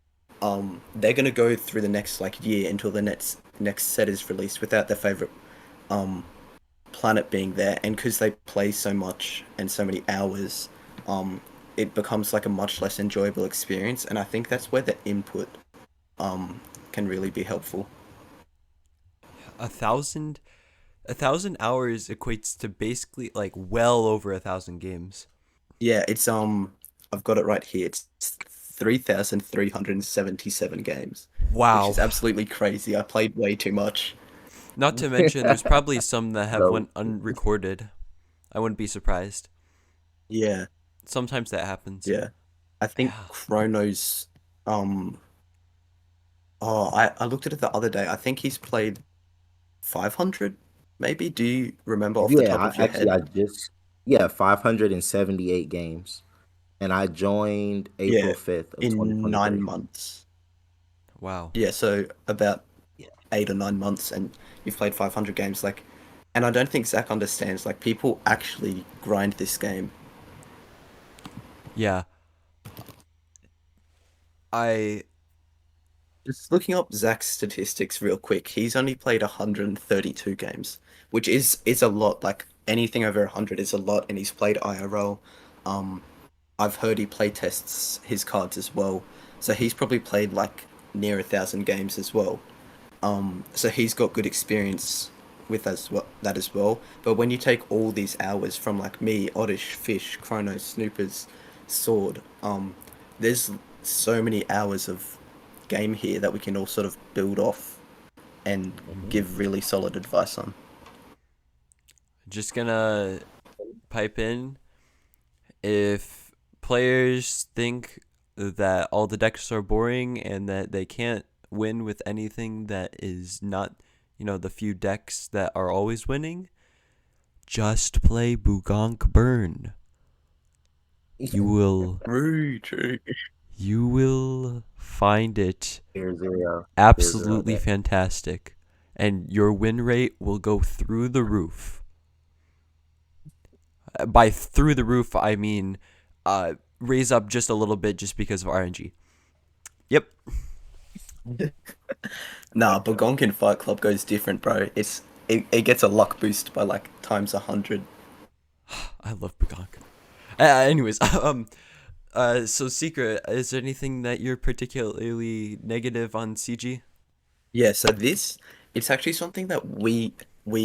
they're gonna go through the next like year until the next set is released without their favorite um planet being there, and because they play so much and so many hours, um it becomes like a much less enjoyable experience, and I think that's where the input um can really be helpful. 1,000, 1,000 hours equates to basically like well over 1,000 games. Yeah, it's I've got it right here. It's 3,377 games, which Wow. is absolutely crazy. I played way too much. Not to mention, there's probably some that have So went unrecorded. I wouldn't be surprised. Yeah, Sometimes that happens. yeah. I think Yeah. Chrono's um oh, I looked at it the other day. I think he's played 500 maybe. Do you remember off the yeah, top of your head? I just, yeah, 578 games, and I joined April Yeah, 5th of in 2023. 9 months. Wow. Yeah, so about Yeah. 8 or 9 months, and you've played 500 games. Like, and I don't think Zach understands. Like, people actually grind this game. Yeah. I Just looking up Zach's statistics real quick, he's only played 132 games, which is a lot. Like anything over 100 is a lot, and he's played IRL. Um, I've heard he play tests his cards as well, so he's probably played like near 1,000 games as well. So he's got good experience with that as well. But when you take all these hours from like me, Oddish, Fish, Chrono, Snoopers, Sword, there's so many hours of game here that we can all sort of build off and Hmm. give really solid advice on. just gonna pipe in. If players think that all the decks are boring and that they can't win with anything that is not, the few decks that are always winning, just play Bugonk Burn. You will True, true. you will find it Tier zero, tier zero absolutely deck. fantastic, and your win rate will go through the roof. By through the roof, I mean raise up just a little bit just because of RNG. Yep. Nah, Bagonkin Fight Club goes different, bro. It gets a luck boost by like times 100. I love Pagong. Anyways, so Secret, is there anything that you're particularly negative on CG? Yeah, so this it's actually something that we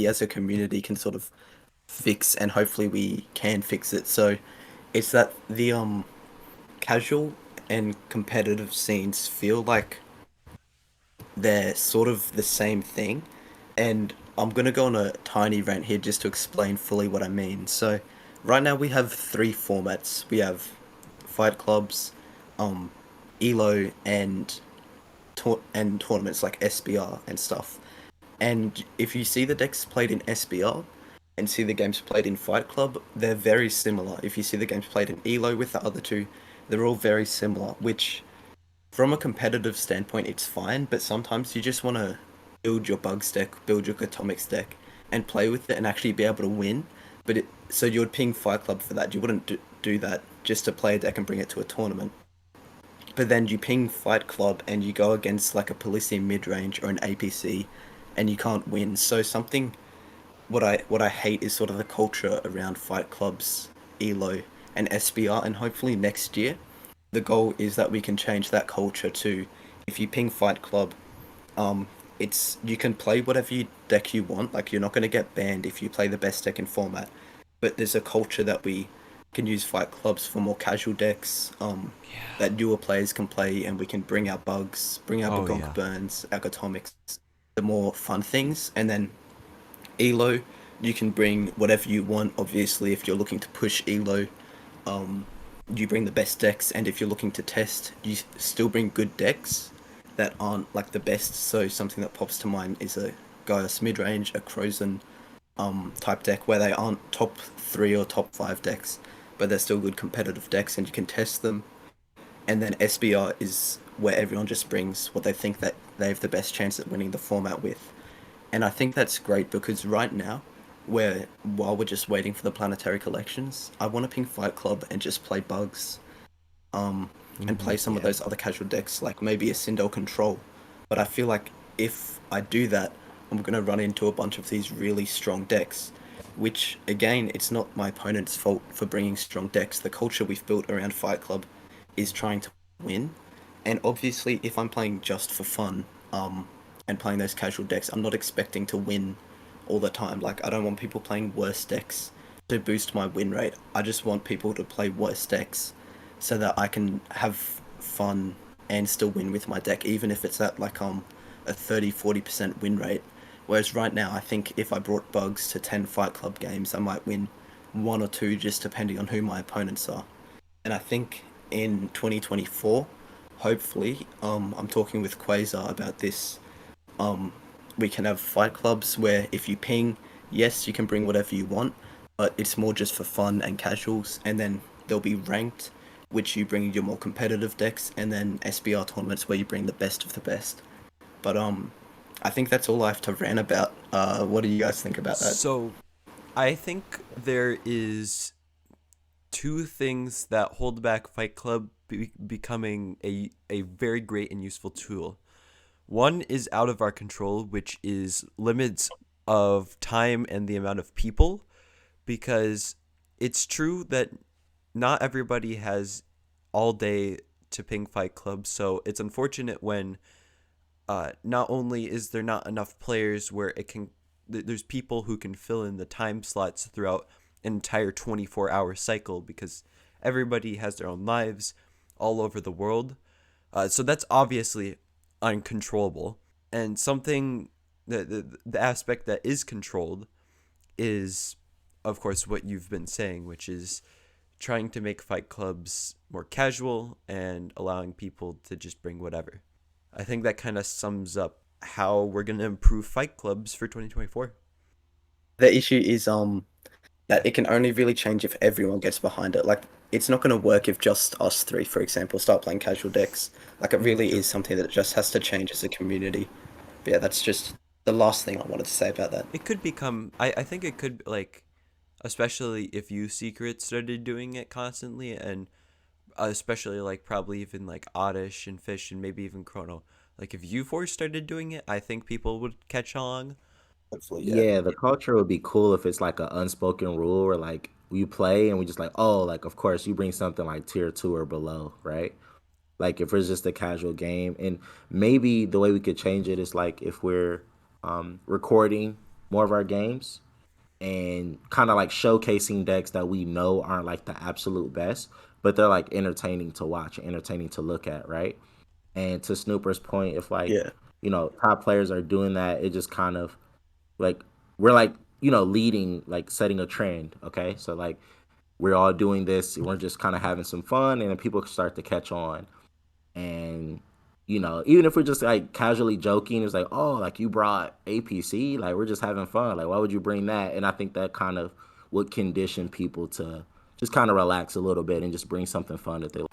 as a community can sort of fix, and hopefully we can fix it. So it's that the casual and competitive scenes feel like they're sort of the same thing. And I'm gonna go on a tiny rant here just to explain fully what I mean. So right now we have three formats. We have fight clubs, um, ELO, and tournaments like SBR and stuff. And if you see the decks played in SBR and see the games played in Fight Club, they're very similar. If you see the games played in ELO with the other two, they're all very similar, which from a competitive standpoint, it's fine, but sometimes you just want to build your bugs deck, build your atomics deck, and play with it and actually be able to win. So you would ping Fight Club for that. You wouldn't do that just to play a deck and bring it to a tournament. But then you ping Fight Club and you go against like a Polysium mid range or an APC, and you can't win. So something what I hate is sort of the culture around Fight Clubs, ELO, and SBR, and hopefully next year the goal is that we can change that culture to if you ping Fight Club, um, it's you can play whatever deck you want. Like you're not going to get banned if you play the best deck in format, but there's a culture that we can use Fight Clubs for more casual decks. Yeah. That newer players can play, and we can bring our bugs, bring our Oh Bagonk yeah. burns, our atomics, the more fun things, and then Elo, you can bring whatever you want. Obviously, if you're looking to push Elo, um, you bring the best decks, and if you're looking to test, you still bring good decks that aren't like the best. So something that pops to mind is a Gaius mid range, a Crozen type deck where they aren't top three or top five decks, but they're still good competitive decks, and you can test them. And then SBR is where everyone just brings what they think that they have the best chance at winning the format with. And I think that's great because right now, while we're just waiting for the planetary collections, I want to ping Fight Club and just play bugs, um, and play some of Yeah. those other casual decks, like maybe a Sindel Control. But I feel like if I do that, I'm gonna run into a bunch of these really strong decks, which again, it's not my opponent's fault for bringing strong decks. The culture we've built around Fight Club is trying to win, and obviously, if I'm playing just for fun, and playing those casual decks, I'm not expecting to win all the time. Like, I don't want people playing worse decks to boost my win rate. I just want people to play worse decks so that I can have fun and still win with my deck, even if it's at like a 30-40% win rate. Whereas right now, I think if I brought bugs to 10 Fight Club games, I might win one or two just depending on who my opponents are. And I think in 2024, hopefully, I'm talking with Quasar about this. um, we can have fight clubs where if you ping, yes, you can bring whatever you want, but it's more just for fun and casuals. And then there'll be ranked, which you bring your more competitive decks, and then SBR tournaments where you bring the best of the best. But I think that's all I have to rant about. What do you guys think about that? So I think there is two things that hold back Fight Club becoming a very great and useful tool. One is out of our control, which is limits of time and the amount of people, because it's true that not everybody has all day to ping Fight Club. So it's unfortunate when not only is there not enough players where there's people who can fill in the time slots throughout an entire 24-hour cycle because everybody has their own lives all over the world. So that's obviously uncontrollable. And something the aspect that is controlled is, of course, what you've been saying, which is trying to make fight clubs more casual and allowing people to just bring whatever. I think that kind of sums up how we're going to improve fight clubs for 2024. The issue is that it can only really change if everyone gets behind it. Like, it's not going to work if just us three, for example, start playing casual decks. Like, it really True. is something that just has to change as a community. But yeah, that's just the last thing I wanted to say about that. It could become, I think it could, like, especially if you secret started doing it constantly, and especially like probably even like Oddish and Fish and maybe even Chrono. Like if you four started doing it, I think people would catch on. Hopefully, yeah. Yeah, the culture would be cool if it's like an unspoken rule where like we play and we just like, oh, like of course you bring something like tier two or below, right? Like if it's just a casual game, and maybe the way we could change it is like if we're recording more of our games and kind of like showcasing decks that we know aren't like the absolute best, but they're like entertaining to watch, entertaining to look at, right? And to Snooper's point, if like Yeah. top players are doing that, it just kind of like we're like leading, like setting a trend. Okay, so like we're all doing this, we're just kind of having some fun, and then people start to catch on. And even if we're just like casually joking, it's like, oh, like you brought APC, like we're just having fun, like why would you bring that? And I think that kind of would condition people to just kind of relax a little bit and just bring something fun that they like.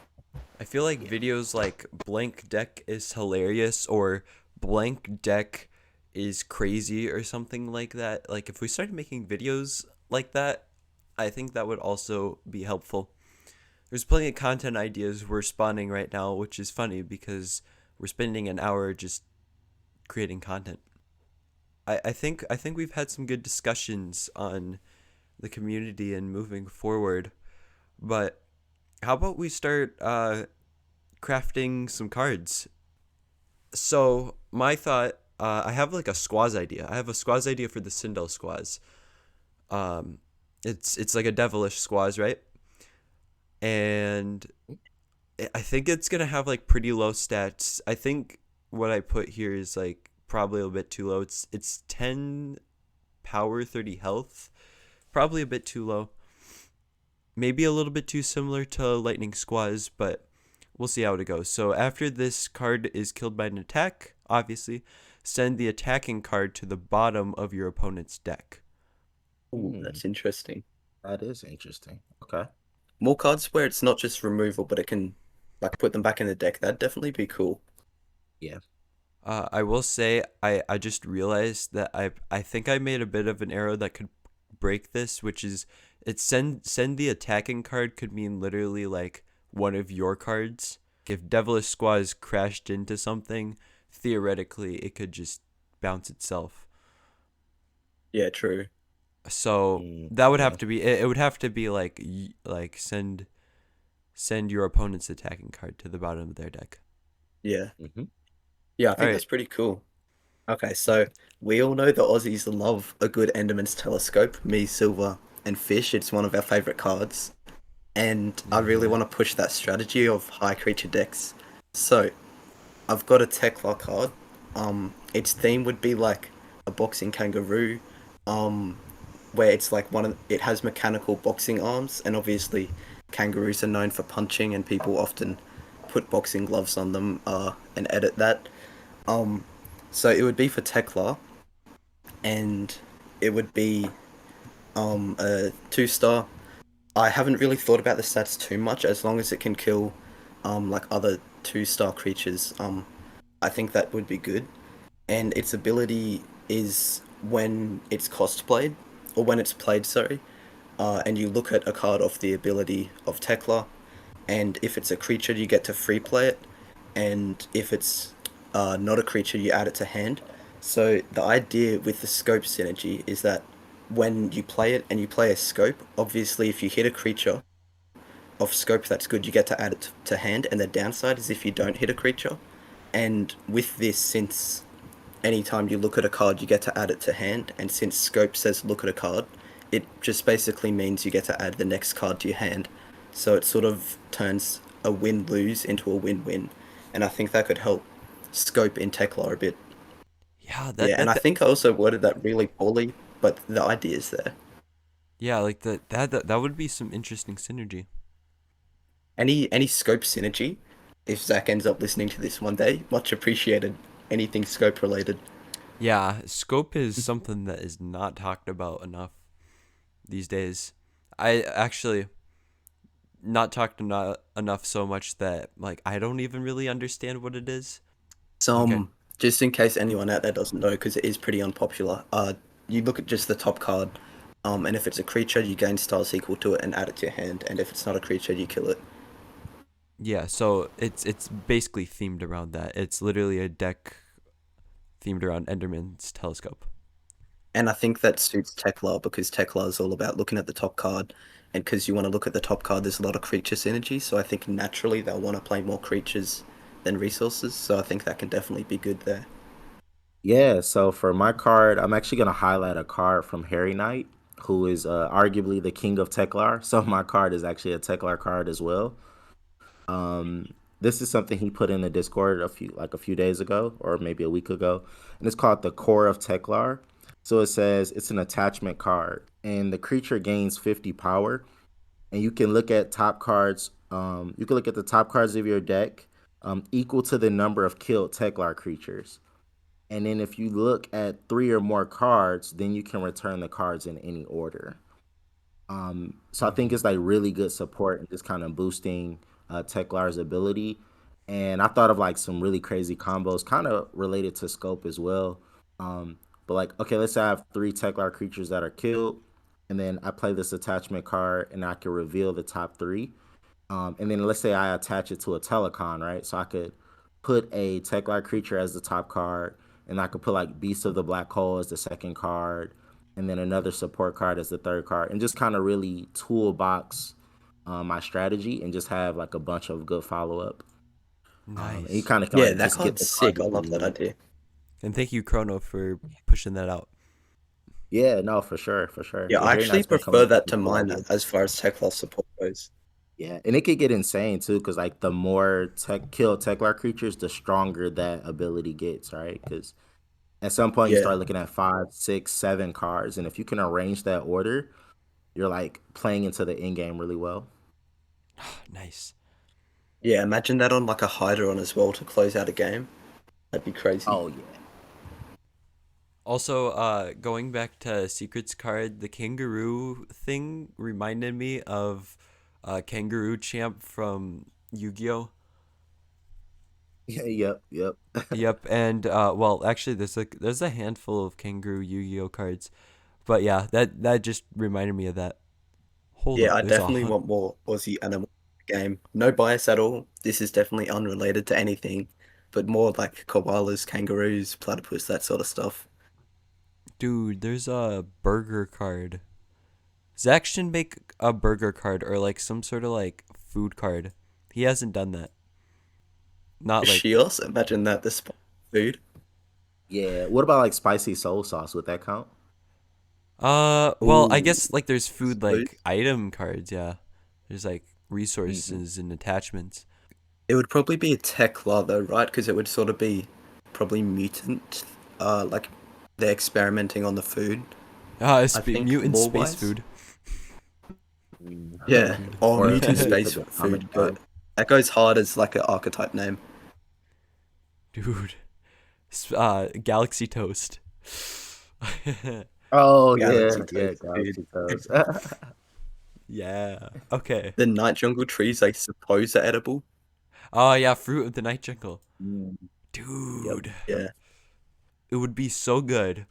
I feel like Yeah. videos like blank deck is hilarious or blank deck is crazy or something like that. Like if we started making videos like that, I think that would also be helpful. There's plenty of content ideas we're spawning right now, which is funny because we're spending an hour just creating content. I think we've had some good discussions on the community and moving forward, but how about we start crafting some cards? So my thought, I have like a squaz idea. I have a squaz idea for the Sindel squaz. Um, it's like a devilish squaz, right? And I think it's gonna have like pretty low stats. I think what I put here is like probably a bit too low. It's 10 power, 30 health. Probably a bit too low. Maybe a little bit too similar to Lightning Squaz, but we'll see how it goes. So after this card is killed by an attack, obviously, send the attacking card to the bottom of your opponent's deck. Ooh, Hmm, that's interesting. that is interesting. Okay. More cards where it's not just removal, but it can like put them back in the deck. That'd definitely be cool. Yeah. I will say I just realized that I think I made a bit of an arrow that could break this, which is it send the attacking card could mean literally like one of your cards. If Devilish Squoz crashed into something, theoretically it could just bounce itself. Yeah, true. So Mm, that would have okay. to be it would have to be like like send your opponent's attacking card to the bottom of their deck. Yeah. Hmm. Yeah, I All think right. that's pretty cool. Okay, so we all know the Aussies love a good Enderman's Telescope. Me, Silver, and Fish. It's one of our favorite cards. And I really want to push that strategy of high creature decks. So I've got a Teklar card. Its theme would be like a boxing kangaroo, um, where it's like it has mechanical boxing arms, and obviously kangaroos are known for punching, and people often put boxing gloves on them, and edit that. Um, so it would be for Teklar, and it would be a 2 star. I haven't really thought about the stats too much. As long as it can kill, like other 2 star creatures, I think that would be good. And its ability is when it's cost played, or when it's played, sorry. And you look at a card off the ability of Tekla, and if it's a creature, you get to free play it, and if it's not a creature, you add it to hand. So the idea with the scope synergy is that when you play it and you play a scope, obviously if you hit a creature of scope that's good, you get to add it to hand, and the downside is if you don't hit a creature. And with this, since anytime you look at a card, you get to add it to hand, and since scope says look at a card, it just basically means you get to add the next card to your hand. So it sort of turns a win-lose into a win-win, and I think that could help scope in Teklar a bit. Yeah, Yeah, and I think I also worded that really poorly, but the idea is there. yeah, like that would be some interesting synergy. Any scope synergy, if Zach ends up listening to this one day, much appreciated. Anything scope related. Yeah, scope is something that is not talked about enough these days. I actually not talked enough so much that like I don't even really understand what it is. Okay. Some, just in case anyone out there doesn't know, because it is pretty unpopular. You look at just the top card. And if it's a creature, you gain stars equal to it and add it to your hand. And if it's not a creature, you kill it. Yeah, so it's basically themed around that. It's literally a deck themed around Enderman's Telescope. And I think that suits Teklar because Teklar is all about looking at the top card. And because you want to look at the top card, there's a lot of creature synergy. So I think naturally they'll want to play more creatures than resources. So I think that can definitely be good there. Yeah, so for my card, I'm actually gonna highlight a card from Harryknight, who is arguably the king of Teklar. So my card is actually a Teklar card as well. This is something he put in the Discord a few days ago, or maybe a week ago, and it's called the Core of Teklar. So it says it's an attachment card, and the creature gains 50 power, and you can look at top cards. You can look at the top cards of your deck, equal to the number of killed Teklar creatures. And then if you look at three or more cards, then you can return the cards in any order. So I think it's like really good support and just kind of boosting Teklar's ability. And I thought of like some really crazy combos, kind of related to scope as well. But like, okay, let's say I have three Teklar creatures that are killed, and then I play this attachment card, and I can reveal the top three. And then let's say I attach it to a telecon, right? So I could put a Teklar creature as the top card, and I could put like Beast of the Black Hole as the second card, and then another support card as the third card, and just kind of really toolbox my strategy and just have like a bunch of good follow up. And you Nice. kind of can Yeah, like that just get card's the card sick. I that you love that need. idea. And thank you, Chrono, for pushing that out. Yeah, no, for sure, for sure. Yeah, Yeah, I Harry actually Knight's been coming prefer up with that some to cool mine ideas. as far as Tekla support goes. Yeah, and it could get insane too, because like the more kill Teklar creatures, the stronger that ability gets, right? Because at some point you Yeah. start looking at five, six, seven cards, and if you can arrange that order, you're like playing into the end game really well. Nice. Yeah, imagine that on like a Hydron as well to close out a game. That'd be crazy. Oh yeah, Also, going back to Secrets card, the Kangaroo thing reminded me of Kangaroo Champ from Yu-Gi-Oh! yeah, yep, yep. Yep, and well, actually, there's a handful of Kangaroo Yu-Gi-Oh cards, but yeah, that just reminded me of that. Hold Yeah, up, I there's definitely want more Aussie animal game. No bias at all. This is definitely unrelated to anything, but more like koalas, kangaroos, platypus, that sort of stuff. dude, there's a burger card. Zack should make a burger card or like some sort of like food card. He hasn't done that. Not like Shios, imagine that, the food. Yeah. What about like spicy soul sauce? Would that count? well, I Ooh, guess like there's food suppose. like item cards, yeah. There's like Hmm. resources and attachments. It would probably be a Tekla though, right? Because it would sort of be probably mutant. Like they're experimenting on the food. I think Mutant lore space wise. food. Yeah, or Or mutant maybe for space the atomic food, but time. that goes hard as like an archetype name. Dude. Galaxy Toast. Oh yeah, Galaxy yeah, toast, dude. Galaxy Toast. Yeah. Okay. The night jungle trees, I suppose, are edible. Oh yeah, Fruit of the Night Jungle. Mm, yep, Dude, yep. Yeah. it would be so good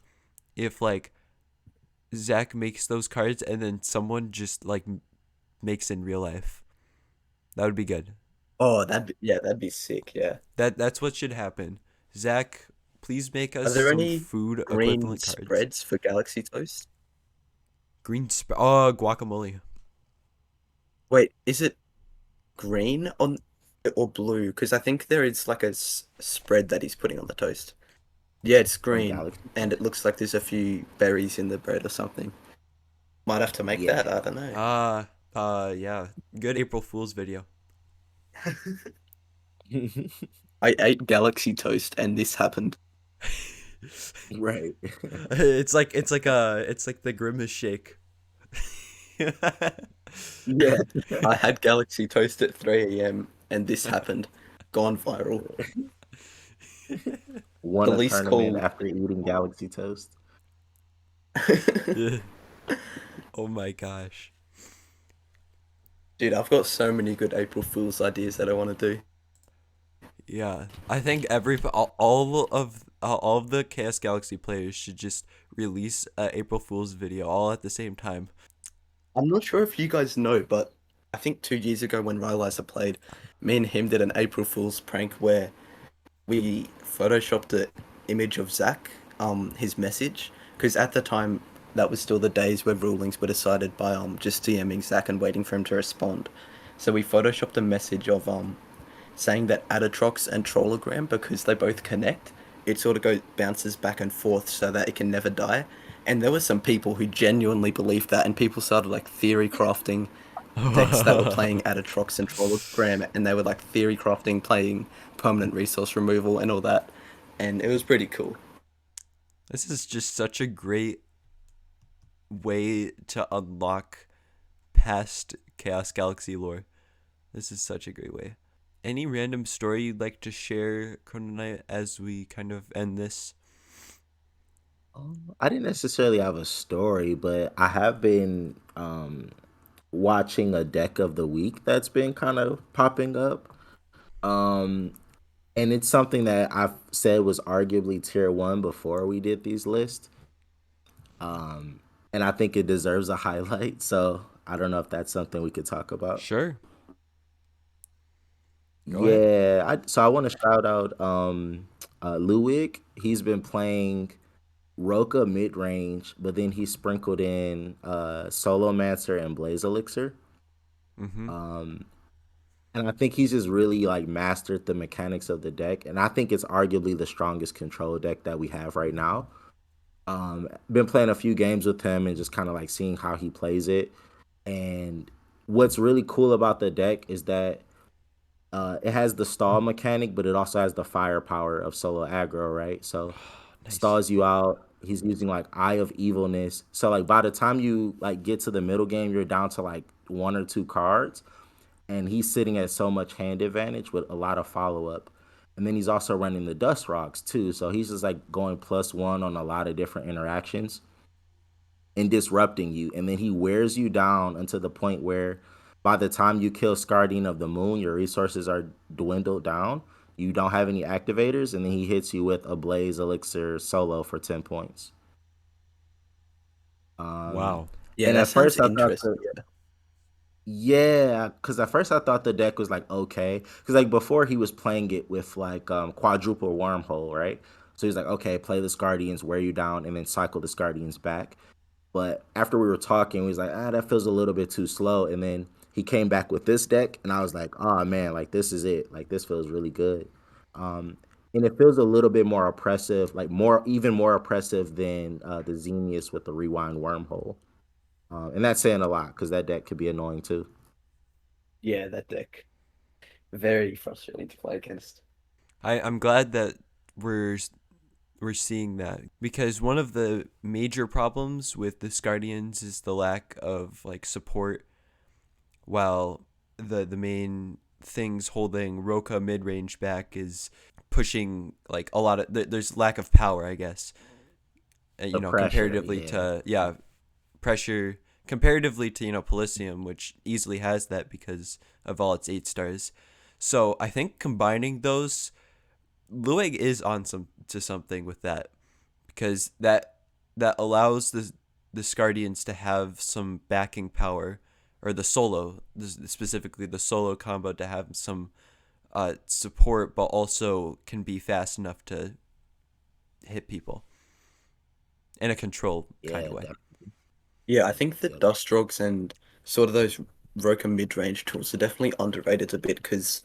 if like Zach makes those cards and then someone just like makes in real life. That would be good. Oh, that'd be sick. Yeah. That's what should happen. Zach, please make Are us there some any food green equivalent cards. spreads for Galaxy Toast? Guacamole. Wait, is it green on or blue? Because I think there is like a spread that he's putting on the toast. Yeah, it's On green, Galaxy and it Toast. looks like there's a few berries in the bread or something. Might have to make that. Yeah. I don't know. Yeah. Good April Fool's video. I ate Galaxy Toast, and this happened. Right. It's like the Grimace shake. Yeah, I had Galaxy Toast at 3 a.m. and this happened. Gone viral. Won a Police tournament call. after eating Galaxy Toast. Oh my gosh. Dude, I've got so many good April Fool's ideas that I want to do. Yeah, I think all of all of the Chaos Galaxy players should just release a April Fool's video all at the same time. I'm not sure if you guys know, but I think 2 years ago when Ryliza played, me and him did an April Fool's prank where we photoshopped the image of Zack, his message, because at the time that was still the days where rulings were decided by just DMing Zack and waiting for him to respond. So we photoshopped a message of saying that Adatrox and Trollogram, because they both connect, it sort of bounces back and forth so that it can never die. And there were some people who genuinely believed that, and people started like theory crafting decks that were playing Adatrox and Trollogram, and they were like theory crafting, playing permanent resource removal and all that, and it was pretty cool. This is just such a great way to unlock past Chaos Galaxy lore. This is such a great way. Any random story you'd like to share, Chronoknight, as we kind of end this? I didn't necessarily have a story, but I have been watching a deck of the week that's been kind of popping up. Um, and it's something that I've said was arguably tier one before we did these lists. Um, and I think it deserves a highlight. So I don't know if that's something we could talk about. Sure. Go ahead. Yeah, so I want to shout out Luweg. He's been playing Roka mid range, but then he sprinkled in Solomancer and Blaze Elixir. Mm-hmm. Um, and I think he's just really like mastered the mechanics of the deck, and I think it's arguably the strongest control deck that we have right now. Been playing a few games with him and just kind of like seeing how he plays it. And what's really cool about the deck is that it has the stall mechanic, but it also has the firepower of solo aggro, right? So Nice. stalls you out. He's using like Eye of Evilness. So like by the time you like get to the middle game, you're down to like one or two cards, and he's sitting at so much hand advantage with a lot of follow up. And then he's also running the Dust Rocks too. So he's just like going +1 on a lot of different interactions and disrupting you. And then he wears you down until the point where by the time you kill Scardian of the Moon, your resources are dwindled down. You don't have any activators, and then he hits you with a Blaze Elixir solo for 10 points. Wow. Yeah, And that at sounds first I thought interesting. yeah, because at first I thought the deck was like okay, because like before he was playing it with like quadruple wormhole, right? So he's like, okay, play the Guardians, wear you down, and then cycle the Guardians back. But after we were talking, he was like, that feels a little bit too slow. And then he came back with this deck, and I was like, oh man, like this is it. Like this feels really good. Um, and it feels a little bit more oppressive, like even more oppressive than the Xenius with the rewind wormhole. And that's saying a lot because that deck could be annoying too. Yeah, that deck very frustrating to play against. I'm glad that we're we're seeing that because one of the major problems with the Guardians is the lack of like support, while the main things holding Roka mid range back is pushing like a lot of there's lack of power, I guess. The pressure, Comparatively yeah. to pressure comparatively to Polysium, which easily has that because of all its 8 stars. So I think combining those, Luweg is on something with that, because that allows the Guardians to have some backing power, or the solo, specifically the solo combo, to have some support, but also can be fast enough to hit people in a controlled kind Yeah, of way. definitely. Yeah, I think the Yeah. Dust Dogs and sort of those Roka mid-range tools are definitely underrated a bit because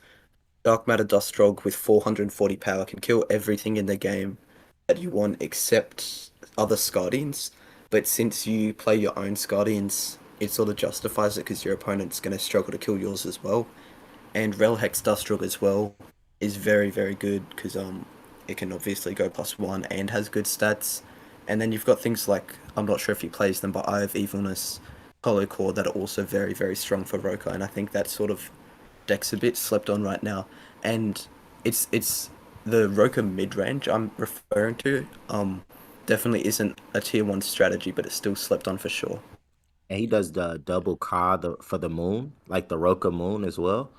Dark Matter Dust Drog with 440 power can kill everything in the game that you want except other Scardians. But since you play your own Scardians, it sort of justifies it because your opponent's going to struggle to kill yours as well. And Relhex Dust Drog as well is very, very good because it can obviously go +1 and has good stats. And then you've got things like, I'm not sure if he plays them, but Eye of Evilness, Hollow Core, that are also very, very strong for Roka. And I think that sort of deck's a bit slept on right now. And it's the Roka mid range I'm referring to. Definitely isn't a tier 1 strategy, but it's still slept on for sure. And he does the double Ka for the moon, like the Roka moon as well.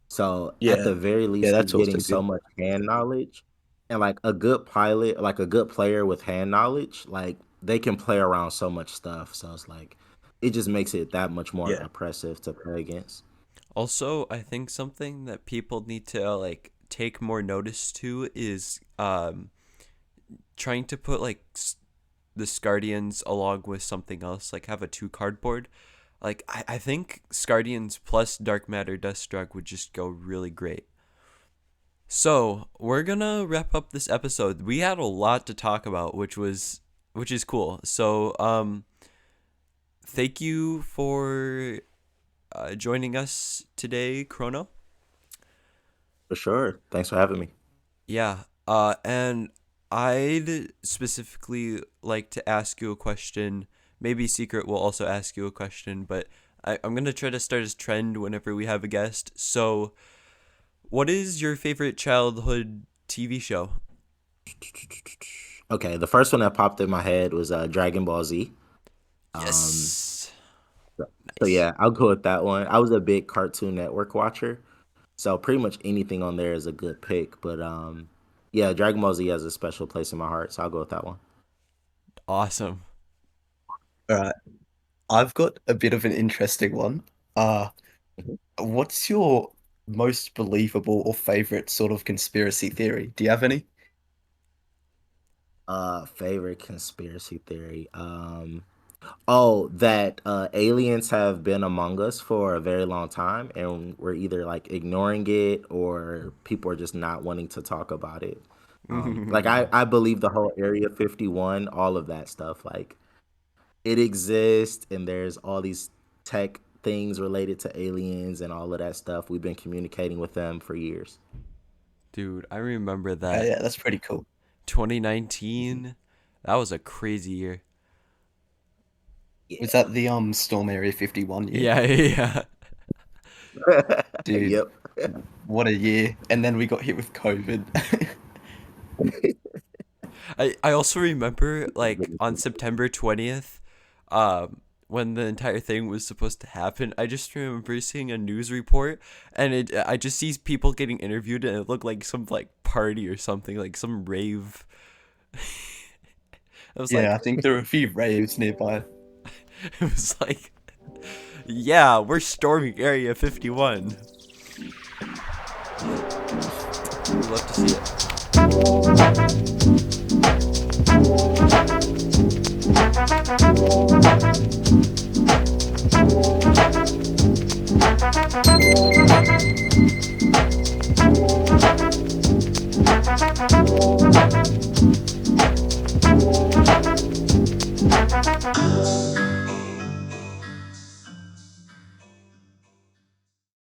So at Yeah, the very yeah, least, he's that's also getting so good. much hand knowledge. And like a good pilot, like a good player with hand knowledge, like they can play around so much stuff. So it's like it just makes it that much more Yeah. oppressive to play against. Also, I think something that people need to like take more notice to is trying to put like the Scardians along with something else, like have a two cardboard. Like I think Scardians plus Dark Matter Deathstroke would just go really great. So we're gonna wrap up this episode. We had a lot to talk about, which is cool. So thank you for joining us today, Chrono. For sure. Thanks for having me. Yeah. And I'd specifically like to ask you a question. Maybe Secret will also ask you a question, but I'm gonna try to start a trend whenever we have a guest. So, what is your favorite childhood TV show? Okay, the first one that popped in my head was Dragon Ball Z. Um, Yes. so Nice. yeah, I'll go with that one. I was a big Cartoon Network watcher, so pretty much anything on there is a good pick. But yeah, Dragon Ball Z has a special place in my heart, so I'll go with that one. Awesome. All right. I've got a bit of an interesting one. Uh, Mhm. what's your most believable or favorite sort of conspiracy theory? Do you have any? Favorite conspiracy theory. Oh, that aliens have been among us for a very long time, and we're either like ignoring it or people are just not wanting to talk about it. Like I believe the whole Area 51, all of that stuff. Like it exists, and there's all these tech things related to aliens and all of that stuff. We've been communicating with them for years. Dude, I remember that Yeah, that's pretty cool. 2019. That was a crazy year. Was Yeah. that the Storm Area 51 year? Yeah, yeah. Dude, Yep. what a year. And then we got hit with COVID. I also remember like on September 20th, when the entire thing was supposed to happen. I just remember seeing a news report, and I just see people getting interviewed, and it looked like some like party or something, like some rave. I was Yeah, I like, think there were a few raves nearby. it was like, yeah, we're storming Area 51. We'd love to see it.